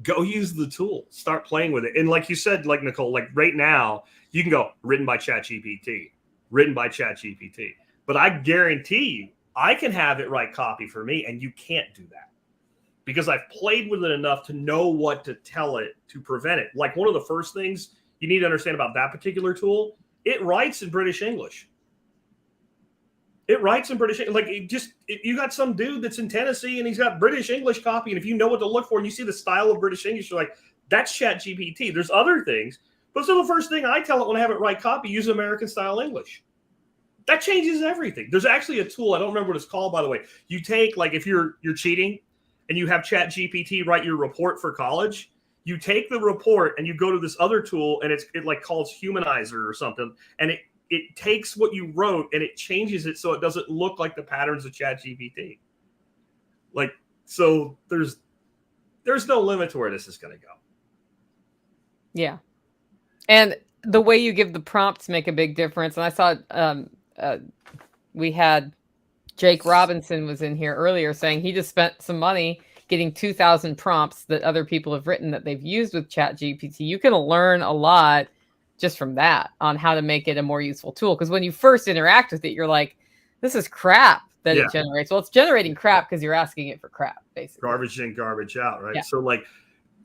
go use the tool, start playing with it. And like you said, like Nicole, like right now you can go written by ChatGPT. But I guarantee you, I can have it write copy for me, and you can't do that because I've played with it enough to know what to tell it to prevent it. Like one of the first things you need to understand about that particular tool, it writes in British English. It writes in British, like you got some dude that's in Tennessee and he's got British English copy. And if you know what to look for and you see the style of British English, you're like, that's ChatGPT. There's other things. But so the first thing I tell it when I have it write copy, use American style English. That changes everything. There's actually a tool. I don't remember what it's called, by the way. You take, like, if you're cheating and you have ChatGPT write your report for college, you take the report and you go to this other tool and it like calls Humanizer or something. And it takes what you wrote and it changes it so it doesn't look like the patterns of ChatGPT. Like, so there's no limit to where this is going to go. Yeah. And the way you give the prompts make a big difference. And I saw we had Jake Robinson was in here earlier saying he just spent some money getting 2,000 prompts that other people have written that they've used with ChatGPT. You can learn a lot just from that on how to make it a more useful tool. Because when you first interact with it, you're like, this is crap that it generates. Well, it's generating crap because you're asking it for crap, basically. Garbage in, garbage out, right? Yeah. So, like,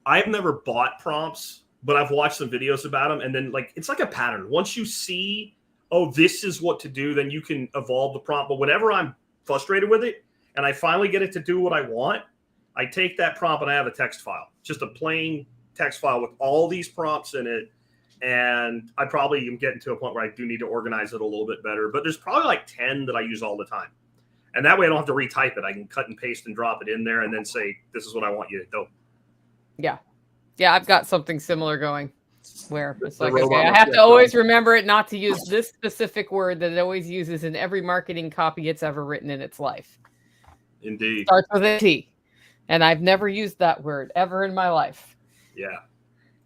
I've never bought prompts, but I've watched some videos about them. And then, like, it's like a pattern. Once you see, oh, this is what to do, then you can evolve the prompt. But whenever I'm frustrated with it and I finally get it to do what I want, I take that prompt and I have a text file, just a plain text file with all these prompts in it. And I probably am getting to a point where I do need to organize it a little bit better. But there's probably like 10 that I use all the time. And that way I don't have to retype it. I can cut and paste and drop it in there and then say, this is what I want you to do. Yeah. Yeah, I've got something similar going where it's like, okay, I have to always remember it not to use this specific word that it always uses in every marketing copy it's ever written in its life. Indeed. Starts with a T. And I've never used that word ever in my life. Yeah.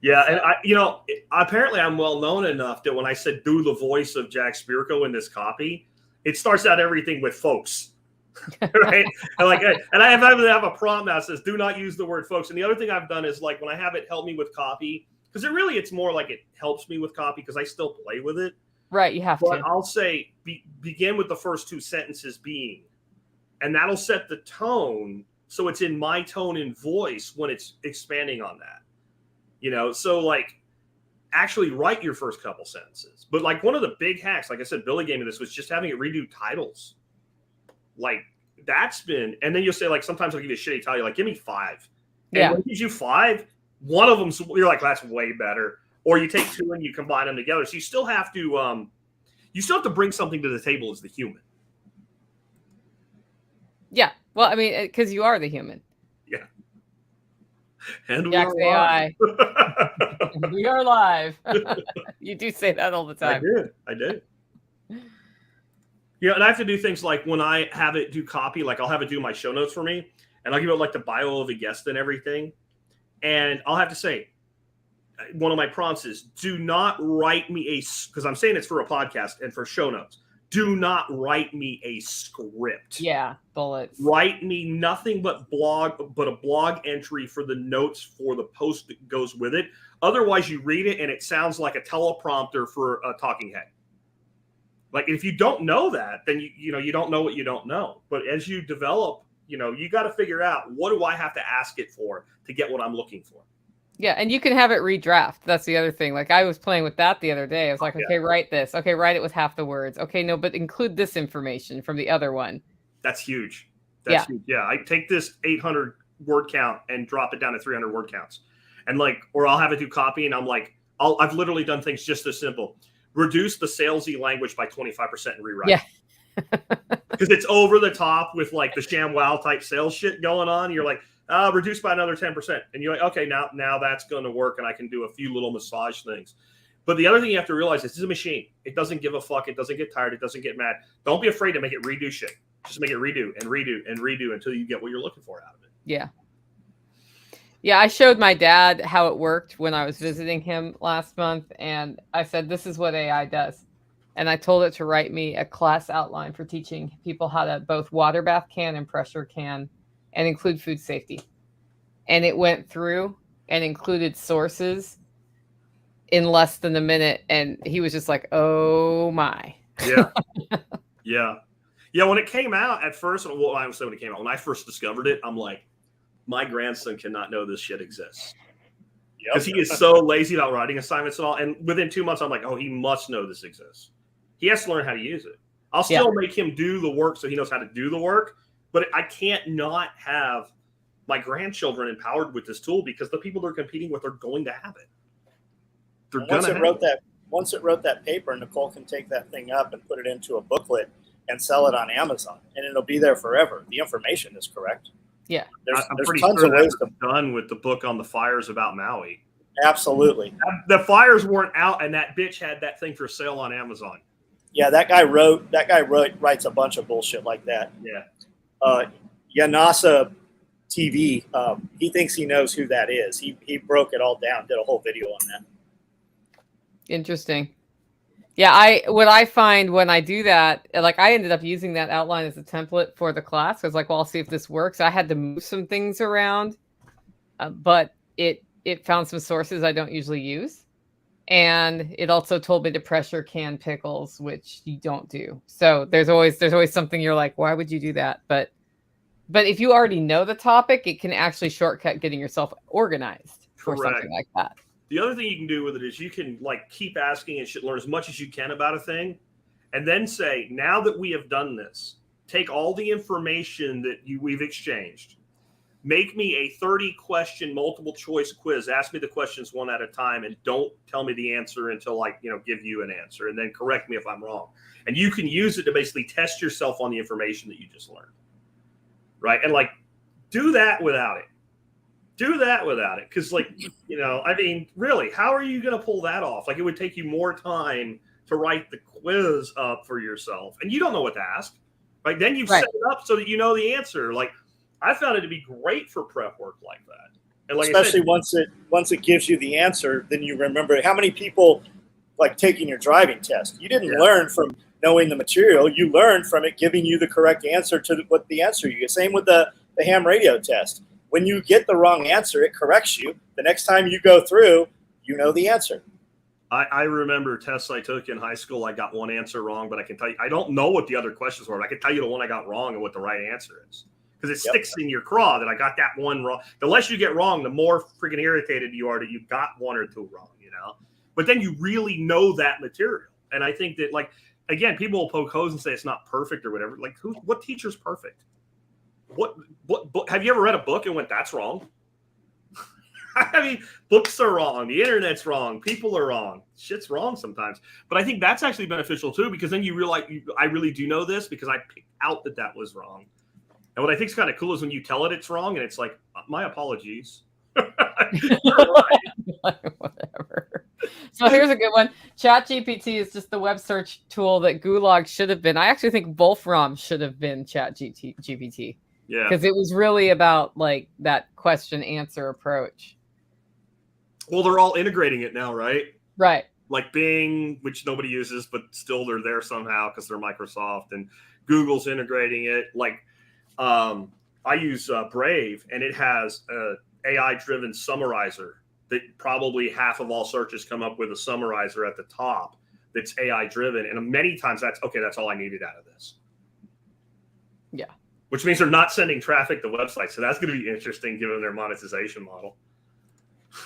Yeah. So, and apparently I'm well known enough that when I said do the voice of Jack Spirko in this copy, it starts out everything with folks. Right. And I have a prompt now that says do not use the word folks. And the other thing I've done is, like, when I have it help me with copy, because it's more like it helps me with copy because I still play with it. Right. You have to. I'll say begin with the first two sentences being, and that'll set the tone. So it's in my tone and voice when it's expanding on that, so like actually write your first couple sentences. But like one of the big hacks, like I said, Billy gave me this, was just having it redo titles. Like that's been, and then you'll say, like, sometimes I'll give you a shitty title, like give me 5. And when it gives you 5, one of them, you're like, that's way better. Or you take 2 and you combine them together. So you still have to bring something to the table as the human. Yeah. Well, I mean, because you are the human. Yeah. And Jack's AI. We are live. You do say that all the time. I did. Yeah, and I have to do things like when I have it do copy, like I'll have it do my show notes for me, and I'll give it like the bio of a guest and everything. And I'll have to say, one of my prompts is do not write me because I'm saying it's for a podcast and for show notes. Do not write me a script. Yeah, bullets. Write me nothing but a blog entry for the notes for the post that goes with it. Otherwise, you read it and it sounds like a teleprompter for a talking head. Like if you don't know that, then you don't know what you don't know. But as you develop, you got to figure out, what do I have to ask it for to get what I'm looking for? Yeah, and you can have it redraft. That's the other thing. Like I was playing with that the other day. I was like, okay, write this. Okay, write it with half the words. Okay, no, but include this information from the other one. That's huge. That's huge. Yeah, I take this 800 word count and drop it down to 300 word counts. And or I'll have it do copy, and I'm like, I've literally done things just as simple. Reduce the salesy language by 25% and rewrite. Yeah. Because it's over the top with like the ShamWow type sales shit going on. You're like, reduce by another 10%. And you're like, okay, now that's going to work, and I can do a few little massage things. But the other thing you have to realize is this is a machine. It doesn't give a fuck. It doesn't get tired. It doesn't get mad. Don't be afraid to make it redo shit. Just make it redo and redo and redo until you get what you're looking for out of it. Yeah. Yeah, I showed my dad how it worked when I was visiting him last month, and I said, this is what AI does. And I told it to write me a class outline for teaching people how to both water bath can and pressure can and include food safety. And it went through and included sources in less than a minute. And he was just like, oh my. Yeah. Yeah. When it came out at first, well, I would say when it came out, when I first discovered it, I'm like, my grandson cannot know this shit exists. Because he is so lazy about writing assignments and all. And within 2 months, I'm like, oh, he must know this exists. He has to learn how to use it. I'll still make him do the work so he knows how to do the work. But I can't not have my grandchildren empowered with this tool, because the people they're competing with are going to have it. Once it wrote that paper, Nicole can take that thing up and put it into a booklet and sell it on Amazon, and it'll be there forever. The information is correct. Yeah, there's pretty tons of ways to done with the book on the fires about Maui. Absolutely, the fires weren't out, and that bitch had that thing for sale on Amazon. Yeah, that guy writes a bunch of bullshit like that. Yeah, Yanasa TV. He thinks he knows who that is. He broke it all down, did a whole video on that. Interesting. Yeah, what I find when I do that, like I ended up using that outline as a template for the class. I was like, well, I'll see if this works. I had to move some things around, but it found some sources I don't usually use. And it also told me to pressure can pickles, which you don't do. So there's always something you're like, why would you do that? But if you already know the topic, it can actually shortcut getting yourself organized for something like that. The other thing you can do with it is you can keep asking and learn as much as you can about a thing, and then say, now that we have done this, take all the information that we've exchanged, make me a 30-question multiple choice quiz. Ask me the questions one at a time, and don't tell me the answer until I give you an answer, and then correct me if I'm wrong. And you can use it to basically test yourself on the information that you just learned, right? And do that without it. Do that without it, because I mean, really, how are you going to pull that off? It would take you more time to write the quiz up for yourself, and you don't know what to ask, right? Then you've set it up so that you know the answer. I found it to be great for prep work like that, and especially once it gives you the answer, then you remember. How many people taking your driving test? You didn't learn from knowing the material; you learned from it giving you the correct answer to what the answer you get. Same with the ham radio test. When you get the wrong answer, it corrects you. The next time you go through, you know the answer. I remember tests I took in high school. I got one answer wrong, but I can tell you, I don't know what the other questions were. But I can tell you the one I got wrong and what the right answer is. Because it sticks in your craw that I got that one wrong. The less you get wrong, the more freaking irritated you are that you got one or two wrong, But then you really know that material. And I think that, again, people will poke holes and say it's not perfect or whatever. What teacher's perfect? What book? Have you ever read a book and went, that's wrong? I mean, books are wrong. The internet's wrong. People are wrong. Shit's wrong sometimes. But I think that's actually beneficial too, because then you realize I really do know this because I picked out that was wrong. And what I think is kind of cool is when you tell it it's wrong and it's like, my apologies. You're right. Whatever. So here's a good one. ChatGPT is just the web search tool that Gulag should have been. I actually think Wolfram should have been ChatGPT. Yeah. Because it was really about like that question answer approach. Well, they're all integrating it now, right? Right. Like Bing, which nobody uses, but still they're there somehow because they're Microsoft, and Google's integrating it. Like I use Brave, and it has a AI-driven summarizer that probably half of all searches come up with a summarizer at the top that's AI-driven. And many times that's all I needed out of this. Yeah. Which means they're not sending traffic to websites. So that's going to be interesting given their monetization model.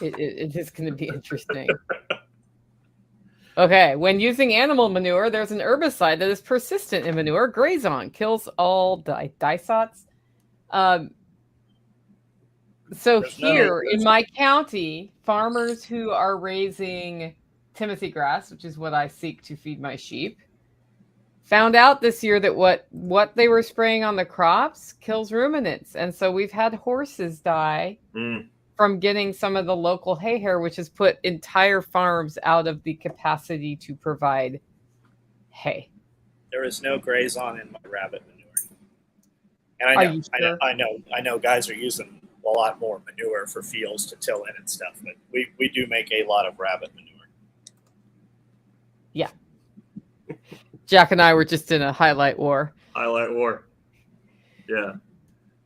It is going to be interesting. Okay. When using animal manure, there's an herbicide that is persistent in manure. Grazon kills all disots. So here in my county, farmers who are raising Timothy grass, which is what I seek to feed my sheep, found out this year that what they were spraying on the crops kills ruminants. And so we've had horses die from getting some of the local hay hair, which has put entire farms out of the capacity to provide hay. There is no Grazon in my rabbit manure. And I know guys are using a lot more manure for fields to till in and stuff, but we do make a lot of rabbit manure. Yeah. Jack and I were just in a highlight war. Yeah.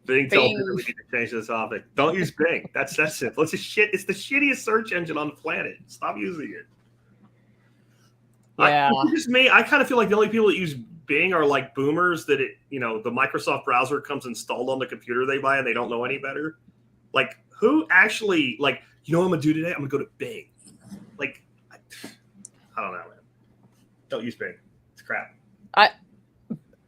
Bing tells me that we need to change the topic. Don't use Bing. That's simple. It's it's the shittiest search engine on the planet. Stop using it. Yeah. Just me. I kind of feel like the only people that use Bing are like boomers that the Microsoft browser comes installed on the computer they buy and they don't know any better. Like, who actually, like, what I'm going to do today? I'm going to go to Bing. Like, I don't know, man. Don't use Bing. It's crap.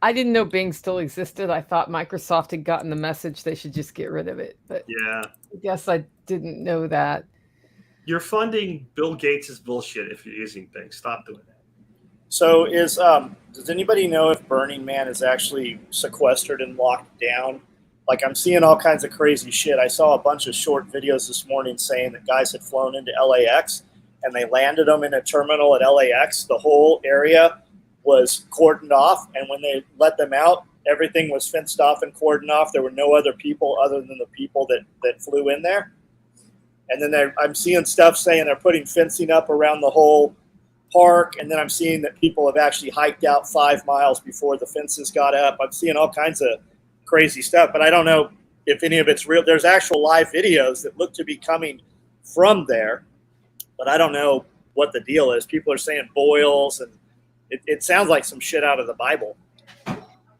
I didn't know Bing still existed. I thought Microsoft had gotten the message they should just get rid of it. But yeah, I guess I didn't know that. You're funding Bill Gates' bullshit if you're using Bing. Stop doing that. So does anybody know if Burning Man is actually sequestered and locked down? Like, I'm seeing all kinds of crazy shit. I saw a bunch of short videos this morning saying that guys had flown into LAX and they landed them in a terminal at LAX. The whole area was cordoned off, and when they let them out, everything was fenced off and cordoned off. There were no other people other than the people that flew in there. And then I'm seeing stuff saying they're putting fencing up around the whole park, and then I'm seeing that people have actually hiked out 5 miles before the fences got up. I'm seeing all kinds of crazy stuff, but I don't know if any of it's real. There's actual live videos that look to be coming from there, but I don't know what the deal is. People are saying boils, and it sounds like some shit out of the Bible.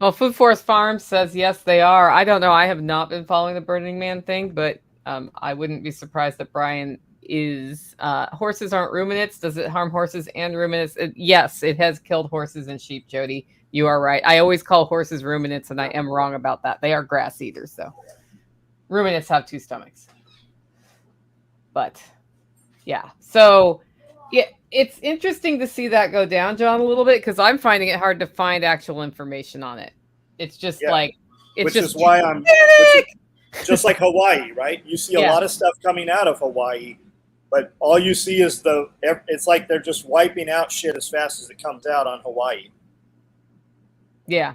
Well, Food Forest Farms says yes, they are. I don't know. I have not been following the Burning Man thing, but I wouldn't be surprised that Brian is. Horses aren't ruminants. Does it harm horses and ruminants? Yes, it has killed horses and sheep, Jody. You are right. I always call horses ruminants, and I am wrong about that. They are grass eaters, though. Ruminants have 2 stomachs. But, yeah. So, yeah, it's interesting to see that go down, John, a little bit, because I'm finding it hard to find actual information on it. It's just which is just like Hawaii, right? You see a lot of stuff coming out of Hawaii, but all you see is it's like they're just wiping out shit as fast as it comes out on Hawaii. Yeah,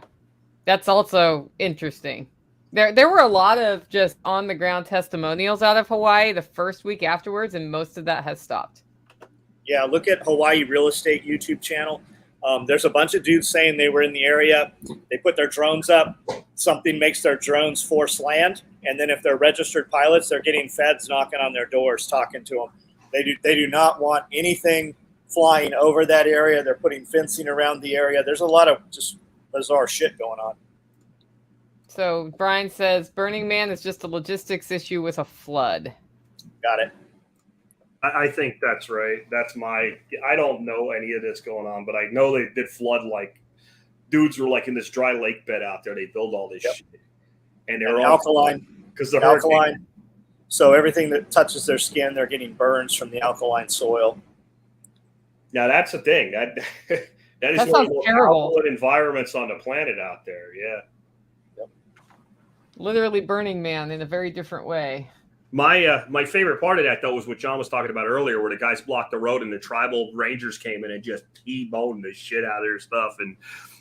that's also interesting. There were a lot of just on the ground testimonials out of Hawaii the first week afterwards, and most of that has stopped. Yeah, look at Hawaii Real Estate YouTube channel. There's a bunch of dudes saying they were in the area. They put their drones up. Something makes their drones force land, and then if they're registered pilots, they're getting feds knocking on their doors, talking to them. They do not want anything flying over that area. They're putting fencing around the area. There's a lot of just bizarre shit going on. So Brian says Burning Man is just a logistics issue with a flood. Got it. I think that's right. I don't know any of this going on, but I know they did flood, like dudes were like in this dry lake bed out there. They build all this shit. And they're all alkaline. Because they're alkaline. So everything that touches their skin, they're getting burns from the alkaline soil. Now that's the thing. That is one of the most alkaline environments on the planet out there. Yeah. Literally Burning Man in a very different way. My favorite part of that, though, was what John was talking about earlier, where the guys blocked the road and the tribal rangers came in and just T-boned the shit out of their stuff. And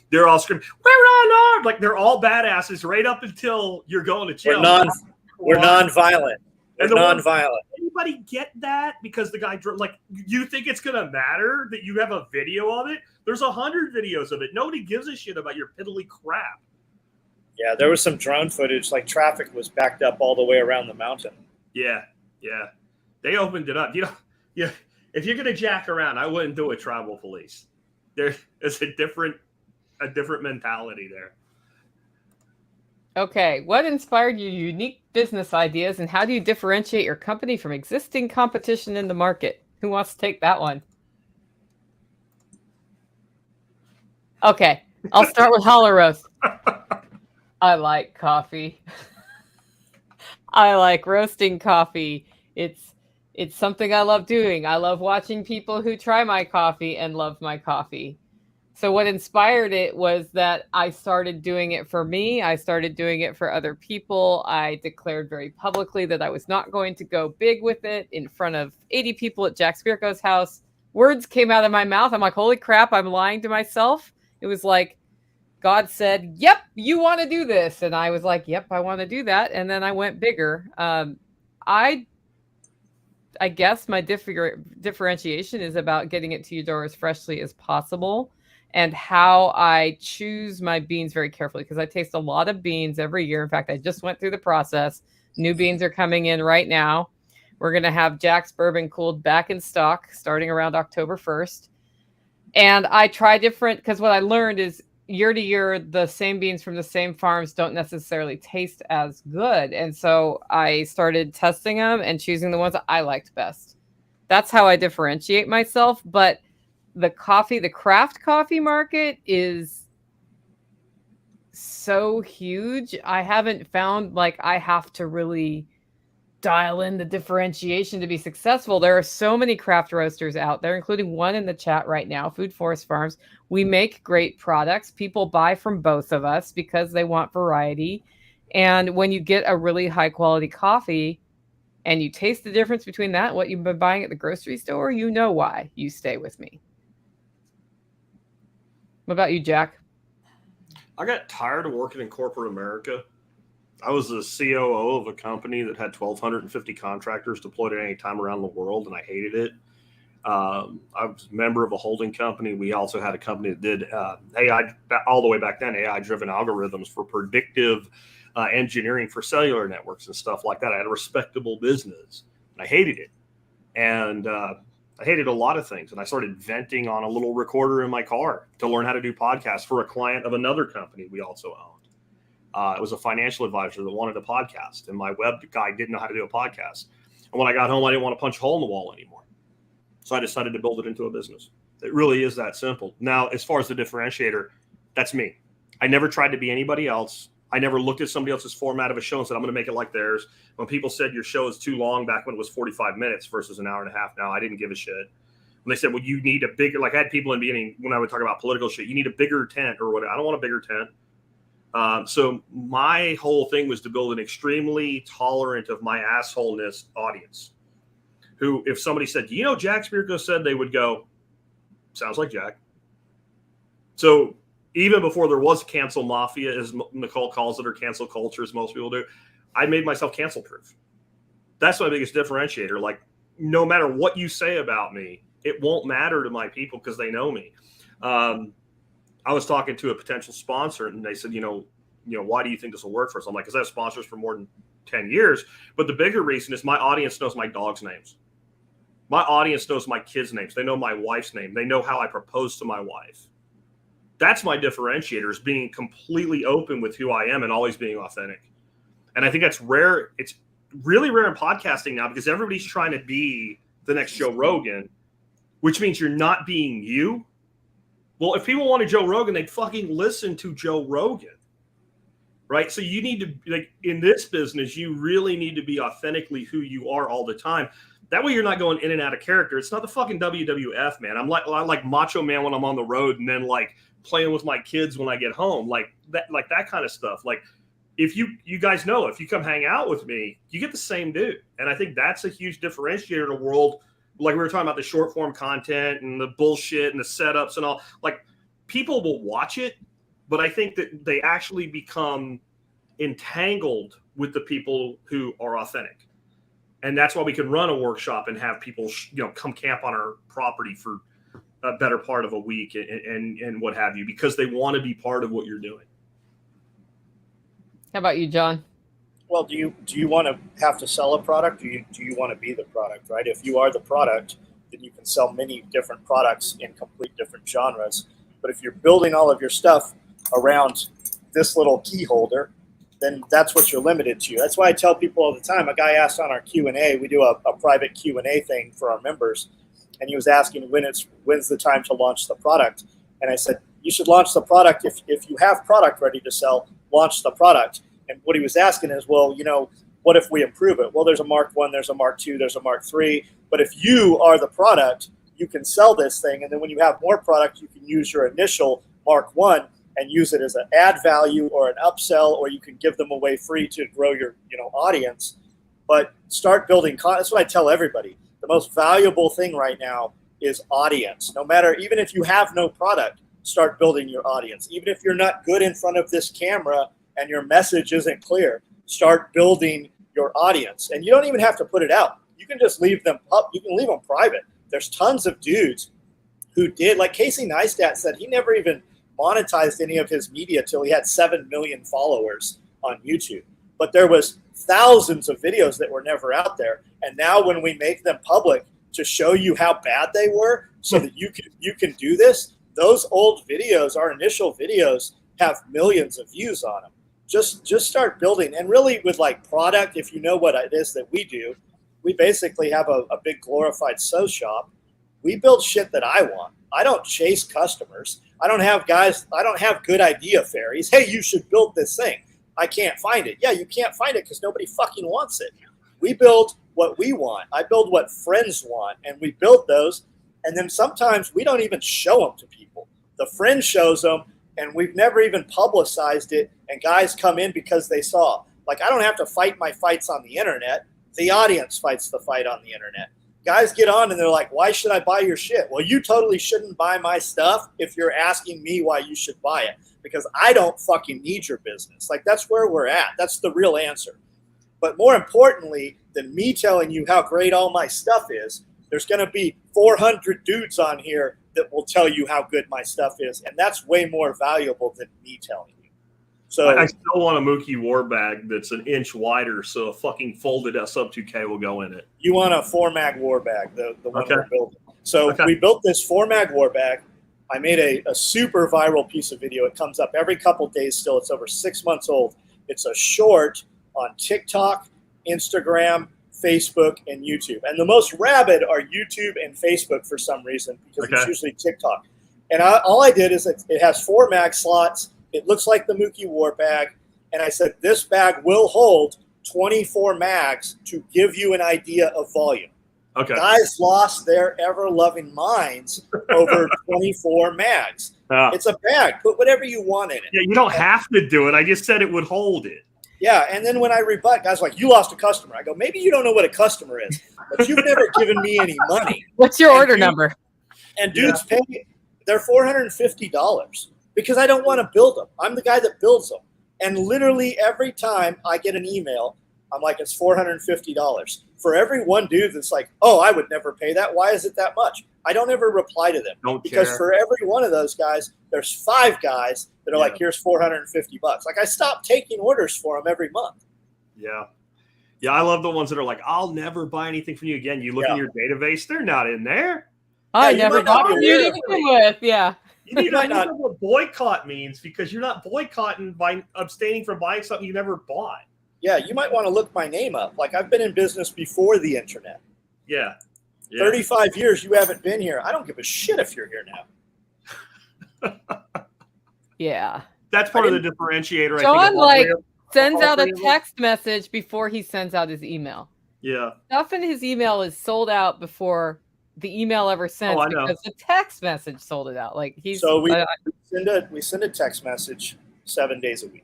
they're all screaming, "We're unarmed!" Like they're all badasses right up until you're going to jail. We're non-violent. We're non-violent. Anybody get that? Because the guy, like, you think it's going to matter that you have a video of it? There's 100 videos of it. Nobody gives a shit about your piddly crap. Yeah, there was some drone footage. Like traffic was backed up all the way around the mountain. Yeah. They opened it up. If you're going to jack around, I wouldn't do a tribal police. There's a different mentality there. Okay, what inspired your unique business ideas, and how do you differentiate your company from existing competition in the market? Who wants to take that one? Okay, I'll start with Hollow Roast. I like coffee. I like roasting coffee. It's something I love doing. I love watching people who try my coffee and love my coffee. So what inspired it was that I started doing it for me. I started doing it for other people. I declared very publicly that I was not going to go big with it in front of 80 people at Jack Spirko's house. Words came out of my mouth. I'm like, holy crap, I'm lying to myself. It was like God said, yep, you want to do this. And I was like, yep, I want to do that. And then I went bigger. I guess my differentiation is about getting it to your door as freshly as possible, and how I choose my beans very carefully, because I taste a lot of beans every year. In fact, I just went through the process. New beans are coming in right now. We're going to have Jack's Bourbon Cooled back in stock starting around October 1st. And I try different, because what I learned is year to year, the same beans from the same farms don't necessarily taste as good. And so I started testing them and choosing the ones that I liked best. That's how I differentiate myself. But the craft coffee market is so huge. I haven't found like I have to really dial in the differentiation to be successful. There are so many craft roasters out there, including one in the chat right now, Food Forest Farms. We make great products. People buy from both of us because they want variety. And when you get a really high quality coffee and you taste the difference between that and what you've been buying at the grocery store, you know why you stay with me. What about you, Jack? I got tired of working in corporate America. I was the COO of a company that had 1,250 contractors deployed at any time around the world, and I hated it. I was a member of a holding company. We also had a company that did AI, all the way back then, AI-driven algorithms for predictive engineering for cellular networks and stuff like that. I had a respectable business, and I hated it. And I hated a lot of things. And I started venting on a little recorder in my car to learn how to do podcasts for a client of another company we also owned. It was a financial advisor that wanted a podcast, and my web guy didn't know how to do a podcast. And when I got home, I didn't want to punch a hole in the wall anymore. So I decided to build it into a business. It really is that simple. Now, as far as the differentiator, that's me. I never tried to be anybody else. I never looked at somebody else's format of a show and said, I'm going to make it like theirs. When people said your show is too long back when it was 45 minutes versus an hour and a half now, I didn't give a shit. When they said, well, you need a bigger, like I had people in the beginning when I would talk about political shit, you need a bigger tent or whatever. I don't want a bigger tent. So my whole thing was to build an extremely tolerant of my assholeness audience who, if somebody said, you know, Jack Spirko said, they would go, sounds like Jack. So even before there was cancel mafia, as Nicole calls it, or cancel culture, as most people do, I made myself cancel proof. That's my biggest differentiator. Like, no matter what you say about me, it won't matter to my people because they know me. I was talking to a potential sponsor, and they said, you know, why do you think this will work for us? I'm like, because I have sponsors for more than 10 years. But the bigger reason is my audience knows my dog's names. My audience knows my kids' names. They know my wife's name. They know how I proposed to my wife. That's my differentiator, is being completely open with who I am and always being authentic. And I think that's rare. It's really rare in podcasting now because everybody's trying to be the next Joe Rogan, which means you're not being you. Well, if people wanted Joe Rogan, they'd fucking listen to Joe Rogan, right? So you need to, like, in this business, you really need to be authentically who you are all the time. That way you're not going in and out of character. It's not the fucking WWF, man. I'm like Macho Man when I'm on the road and then like playing with my kids when I get home, like that kind of stuff. Like if you guys know, if you come hang out with me, you get the same dude. And I think that's a huge differentiator in a world like we were talking about the short form content and the bullshit and the setups and all. Like, people will watch it, but I think that they actually become entangled with the people who are authentic. And that's why we can run a workshop and have people, come camp on our property for a better part of a week and what have you, because they want to be part of what you're doing. How about you, John? Well, do you want to have to sell a product? Do you want to be the product, right? If you are the product, then you can sell many different products in complete different genres. But if you're building all of your stuff around this little key holder, then that's what you're limited to. That's why I tell people all the time. A guy asked on our Q&A, we do a private Q&A thing for our members, and he was asking when's the time to launch the product. And I said, you should launch the product. If you have product ready to sell, launch the product. And what he was asking is, well, what if we improve it? Well, there's a Mark 1, there's a Mark 2, there's a Mark 3. But if you are the product, you can sell this thing. And then when you have more product, you can use your initial Mark 1 and use it as an add value or an upsell, or you can give them away free to grow your audience. But start building content. That's what I tell everybody. The most valuable thing right now is audience. No matter, even if you have no product, start building your audience. Even if you're not good in front of this camera and your message isn't clear, start building your audience. And you don't even have to put it out. You can just leave them up. You can leave them private. There's tons of dudes who did, like Casey Neistat said, he never even monetized any of his media till he had 7 million followers on YouTube. But there was thousands of videos that were never out there. And now when we make them public to show you how bad they were so that you can do this, those old videos, our initial videos, have millions of views on them. Just start building. And really with like product, if you know what it is that we do, we basically have a big glorified sew shop. We build shit that I want. I don't chase customers. I don't have good idea fairies. Hey, you should build this thing. I can't find it. Yeah, you can't find it because nobody fucking wants it. We build what we want. I build what friends want, and we build those. And then sometimes we don't even show them to people. The friend shows them, and we've never even publicized it. And guys come in because they saw. Like, I don't have to fight my fights on the internet. The audience fights the fight on the internet. Guys get on and they're like, why should I buy your shit? Well, you totally shouldn't buy my stuff if you're asking me why you should buy it, because I don't fucking need your business. Like, that's where we're at. That's the real answer. But more importantly than me telling you how great all my stuff is, there's going to be 400 dudes on here that will tell you how good my stuff is. And that's way more valuable than me telling you. So I still want a Mookie war bag that's an inch wider, so a fucking folded sub 2K will go in it. You want a 4-mag war bag, the one we're building. So we built this 4-mag war bag. I made a super viral piece of video. It comes up every couple days still. It's over 6 months old. It's a short on TikTok, Instagram, Facebook, and YouTube. And the most rabid are YouTube and Facebook for some reason, because it's usually TikTok. And all I did is it has 4-mag slots. It looks like the Mookie war bag. And I said, this bag will hold 24 mags to give you an idea of volume. Okay. Guys lost their ever-loving minds over 24 mags. It's a bag. Put whatever you want in it. Yeah, you don't have to do it. I just said it would hold it. Yeah, and then when I rebut, guys are like, you lost a customer. I go, maybe you don't know what a customer is, but you've never given me any money. What's your order number? And dudes pay, they're $450 because I don't want to build them. I'm the guy that builds them. And literally every time I get an email, I'm like, it's $450. For every one dude that's like, oh, I would never pay that. Why is it that much? I don't ever reply to them. Because for every one of those guys, there's 5 guys that are like, here's $450. Like, I stopped taking orders for them every month. Yeah. Yeah, I love the ones that are like, I'll never buy anything from you again. You look in your database, they're not in there. I never bought from you to begin with. Yeah. You need to know what boycott means, because you're not boycotting by abstaining from buying something you never bought. Yeah, you might want to look my name up. Like, I've been in business before the internet. Yeah. 35 years you haven't been here. I don't give a shit if you're here now. Yeah. That's part of the differentiator. John, I think, sends out a text message before he sends out his email. Yeah. Often his email is sold out before the email ever sent, because the text message sold it out. Like, so we send a text message 7 days a week.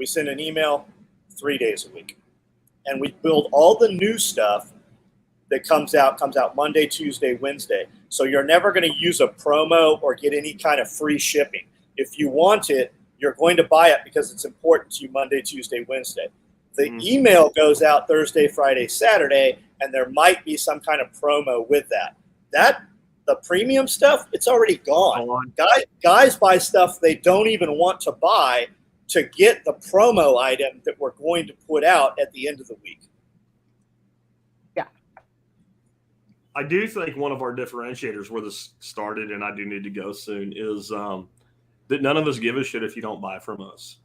We send an email 3 days a week. And we build all the new stuff that comes out Monday, Tuesday, Wednesday. So you're never going to use a promo or get any kind of free shipping. If you want it, you're going to buy it because it's important to you Monday, Tuesday, Wednesday. The email goes out Thursday, Friday, Saturday, and there might be some kind of promo with that. The premium stuff, it's already gone. Guys buy stuff they don't even want to buy to get the promo item that we're going to put out at the end of the week. Yeah. I do think one of our differentiators where this started, and I do need to go soon, is that none of us give a shit if you don't buy from us.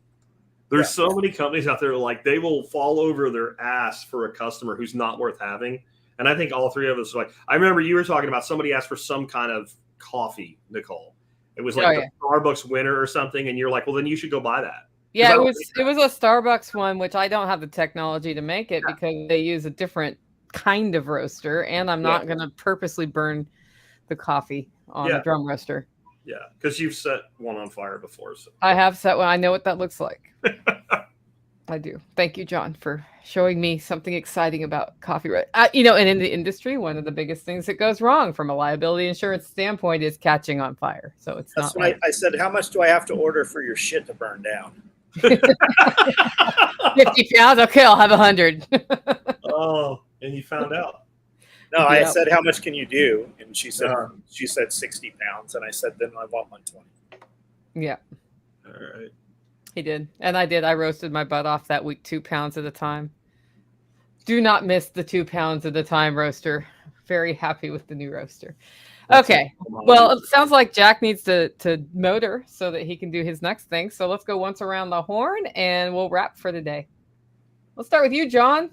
There's so many companies out there, like, they will fall over their ass for a customer who's not worth having. And I think all three of us are like, I remember you were talking about somebody asked for some kind of coffee, Nicole. It was like the Starbucks winner or something. And you're like, well, then you should go buy that. Yeah, it was a Starbucks one, which I don't have the technology to make it because they use a different kind of roaster. And I'm not going to purposely burn the coffee on a drum roaster. Yeah, because you've set one on fire before. So. I have set one. I know what that looks like. I do. Thank you, John, for showing me something exciting about coffee. And in the industry, one of the biggest things that goes wrong from a liability insurance standpoint is catching on fire. So it's That's not. When I said, how much do I have to order for your shit to burn down? 50 pounds. Okay, I'll have 100. Oh, and you found out. No, I said, how much can you do? And she said 60 pounds. And I said, then I want 120. Yeah. All right. He did. And I did. I roasted my butt off that week, 2 pounds at a time. Do not miss the 2 pounds at a time roaster. Very happy with the new roaster. Okay. Well, it sounds like Jack needs to motor so that he can do his next thing. So let's go once around the horn and we'll wrap for today. Let's start with you, John.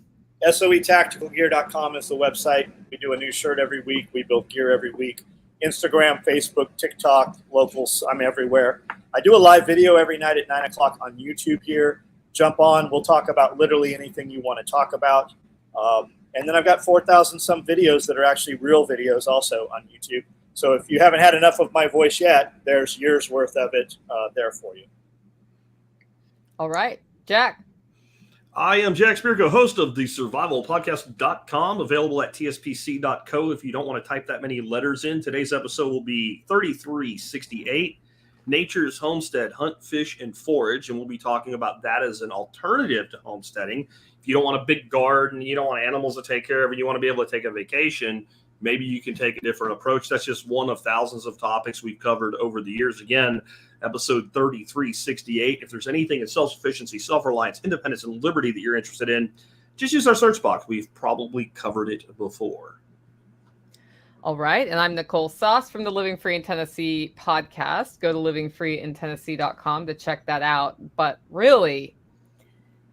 SOEtacticalgear.com is the website. We do a new shirt every week. We build gear every week. Instagram, Facebook, TikTok, locals. I'm everywhere. I do a live video every night at 9 o'clock on YouTube here. Jump on. We'll talk about literally anything you want to talk about. And then I've got 4,000 some videos that are actually real videos also on YouTube. So if you haven't had enough of my voice yet, there's years worth of it there for you. All right. Jack. I am Jack Spirko, host of the survivalpodcast.com, available at tspc.co if you don't want to type that many letters in. Today's episode will be 3368, Nature's Homestead, Hunt, Fish, and Forage, and we'll be talking about that as an alternative to homesteading. If you don't want a big garden, you don't want animals to take care of, and you want to be able to take a vacation, maybe you can take a different approach. That's just one of thousands of topics we've covered over the years. Again, episode 3368. If there's anything in self-sufficiency, self-reliance, independence, and liberty that you're interested in, just use our search box. We've probably covered it before. All right. And I'm Nicole Sauce from the Living Free in Tennessee podcast. Go to livingfreeintennessee.com to check that out. But really,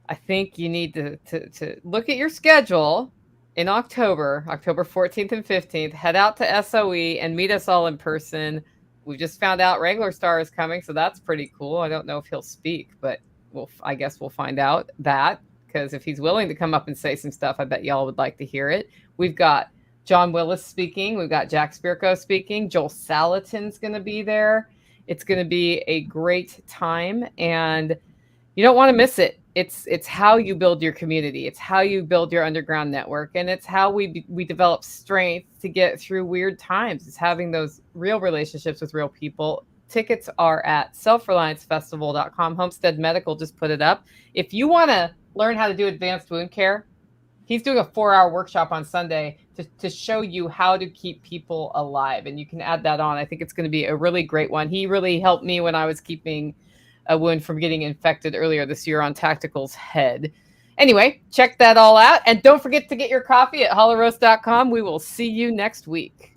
I think you need to look at your schedule in October 14th and 15th. Head out to SOE and meet us all in person. We just found out Regular Star is coming, so that's pretty cool. I don't know if he'll speak, but I guess we'll find out that, because if he's willing to come up and say some stuff, I bet y'all would like to hear it. We've got John Willis speaking. We've got Jack Spirko speaking. Joel Salatin's going to be there. It's going to be a great time, and you don't want to miss it. It's how you build your community. It's how you build your underground network. And it's how we develop strength to get through weird times. It's having those real relationships with real people. Tickets are at selfreliancefestival.com. Homestead Medical just put it up. If you want to learn how to do advanced wound care, he's doing a 4-hour workshop on Sunday to show you how to keep people alive. And you can add that on. I think it's going to be a really great one. He really helped me when I was keeping a wound from getting infected earlier this year on Tactical's head. Anyway, check that all out. And don't forget to get your coffee at hollowroast.com. We will see you next week.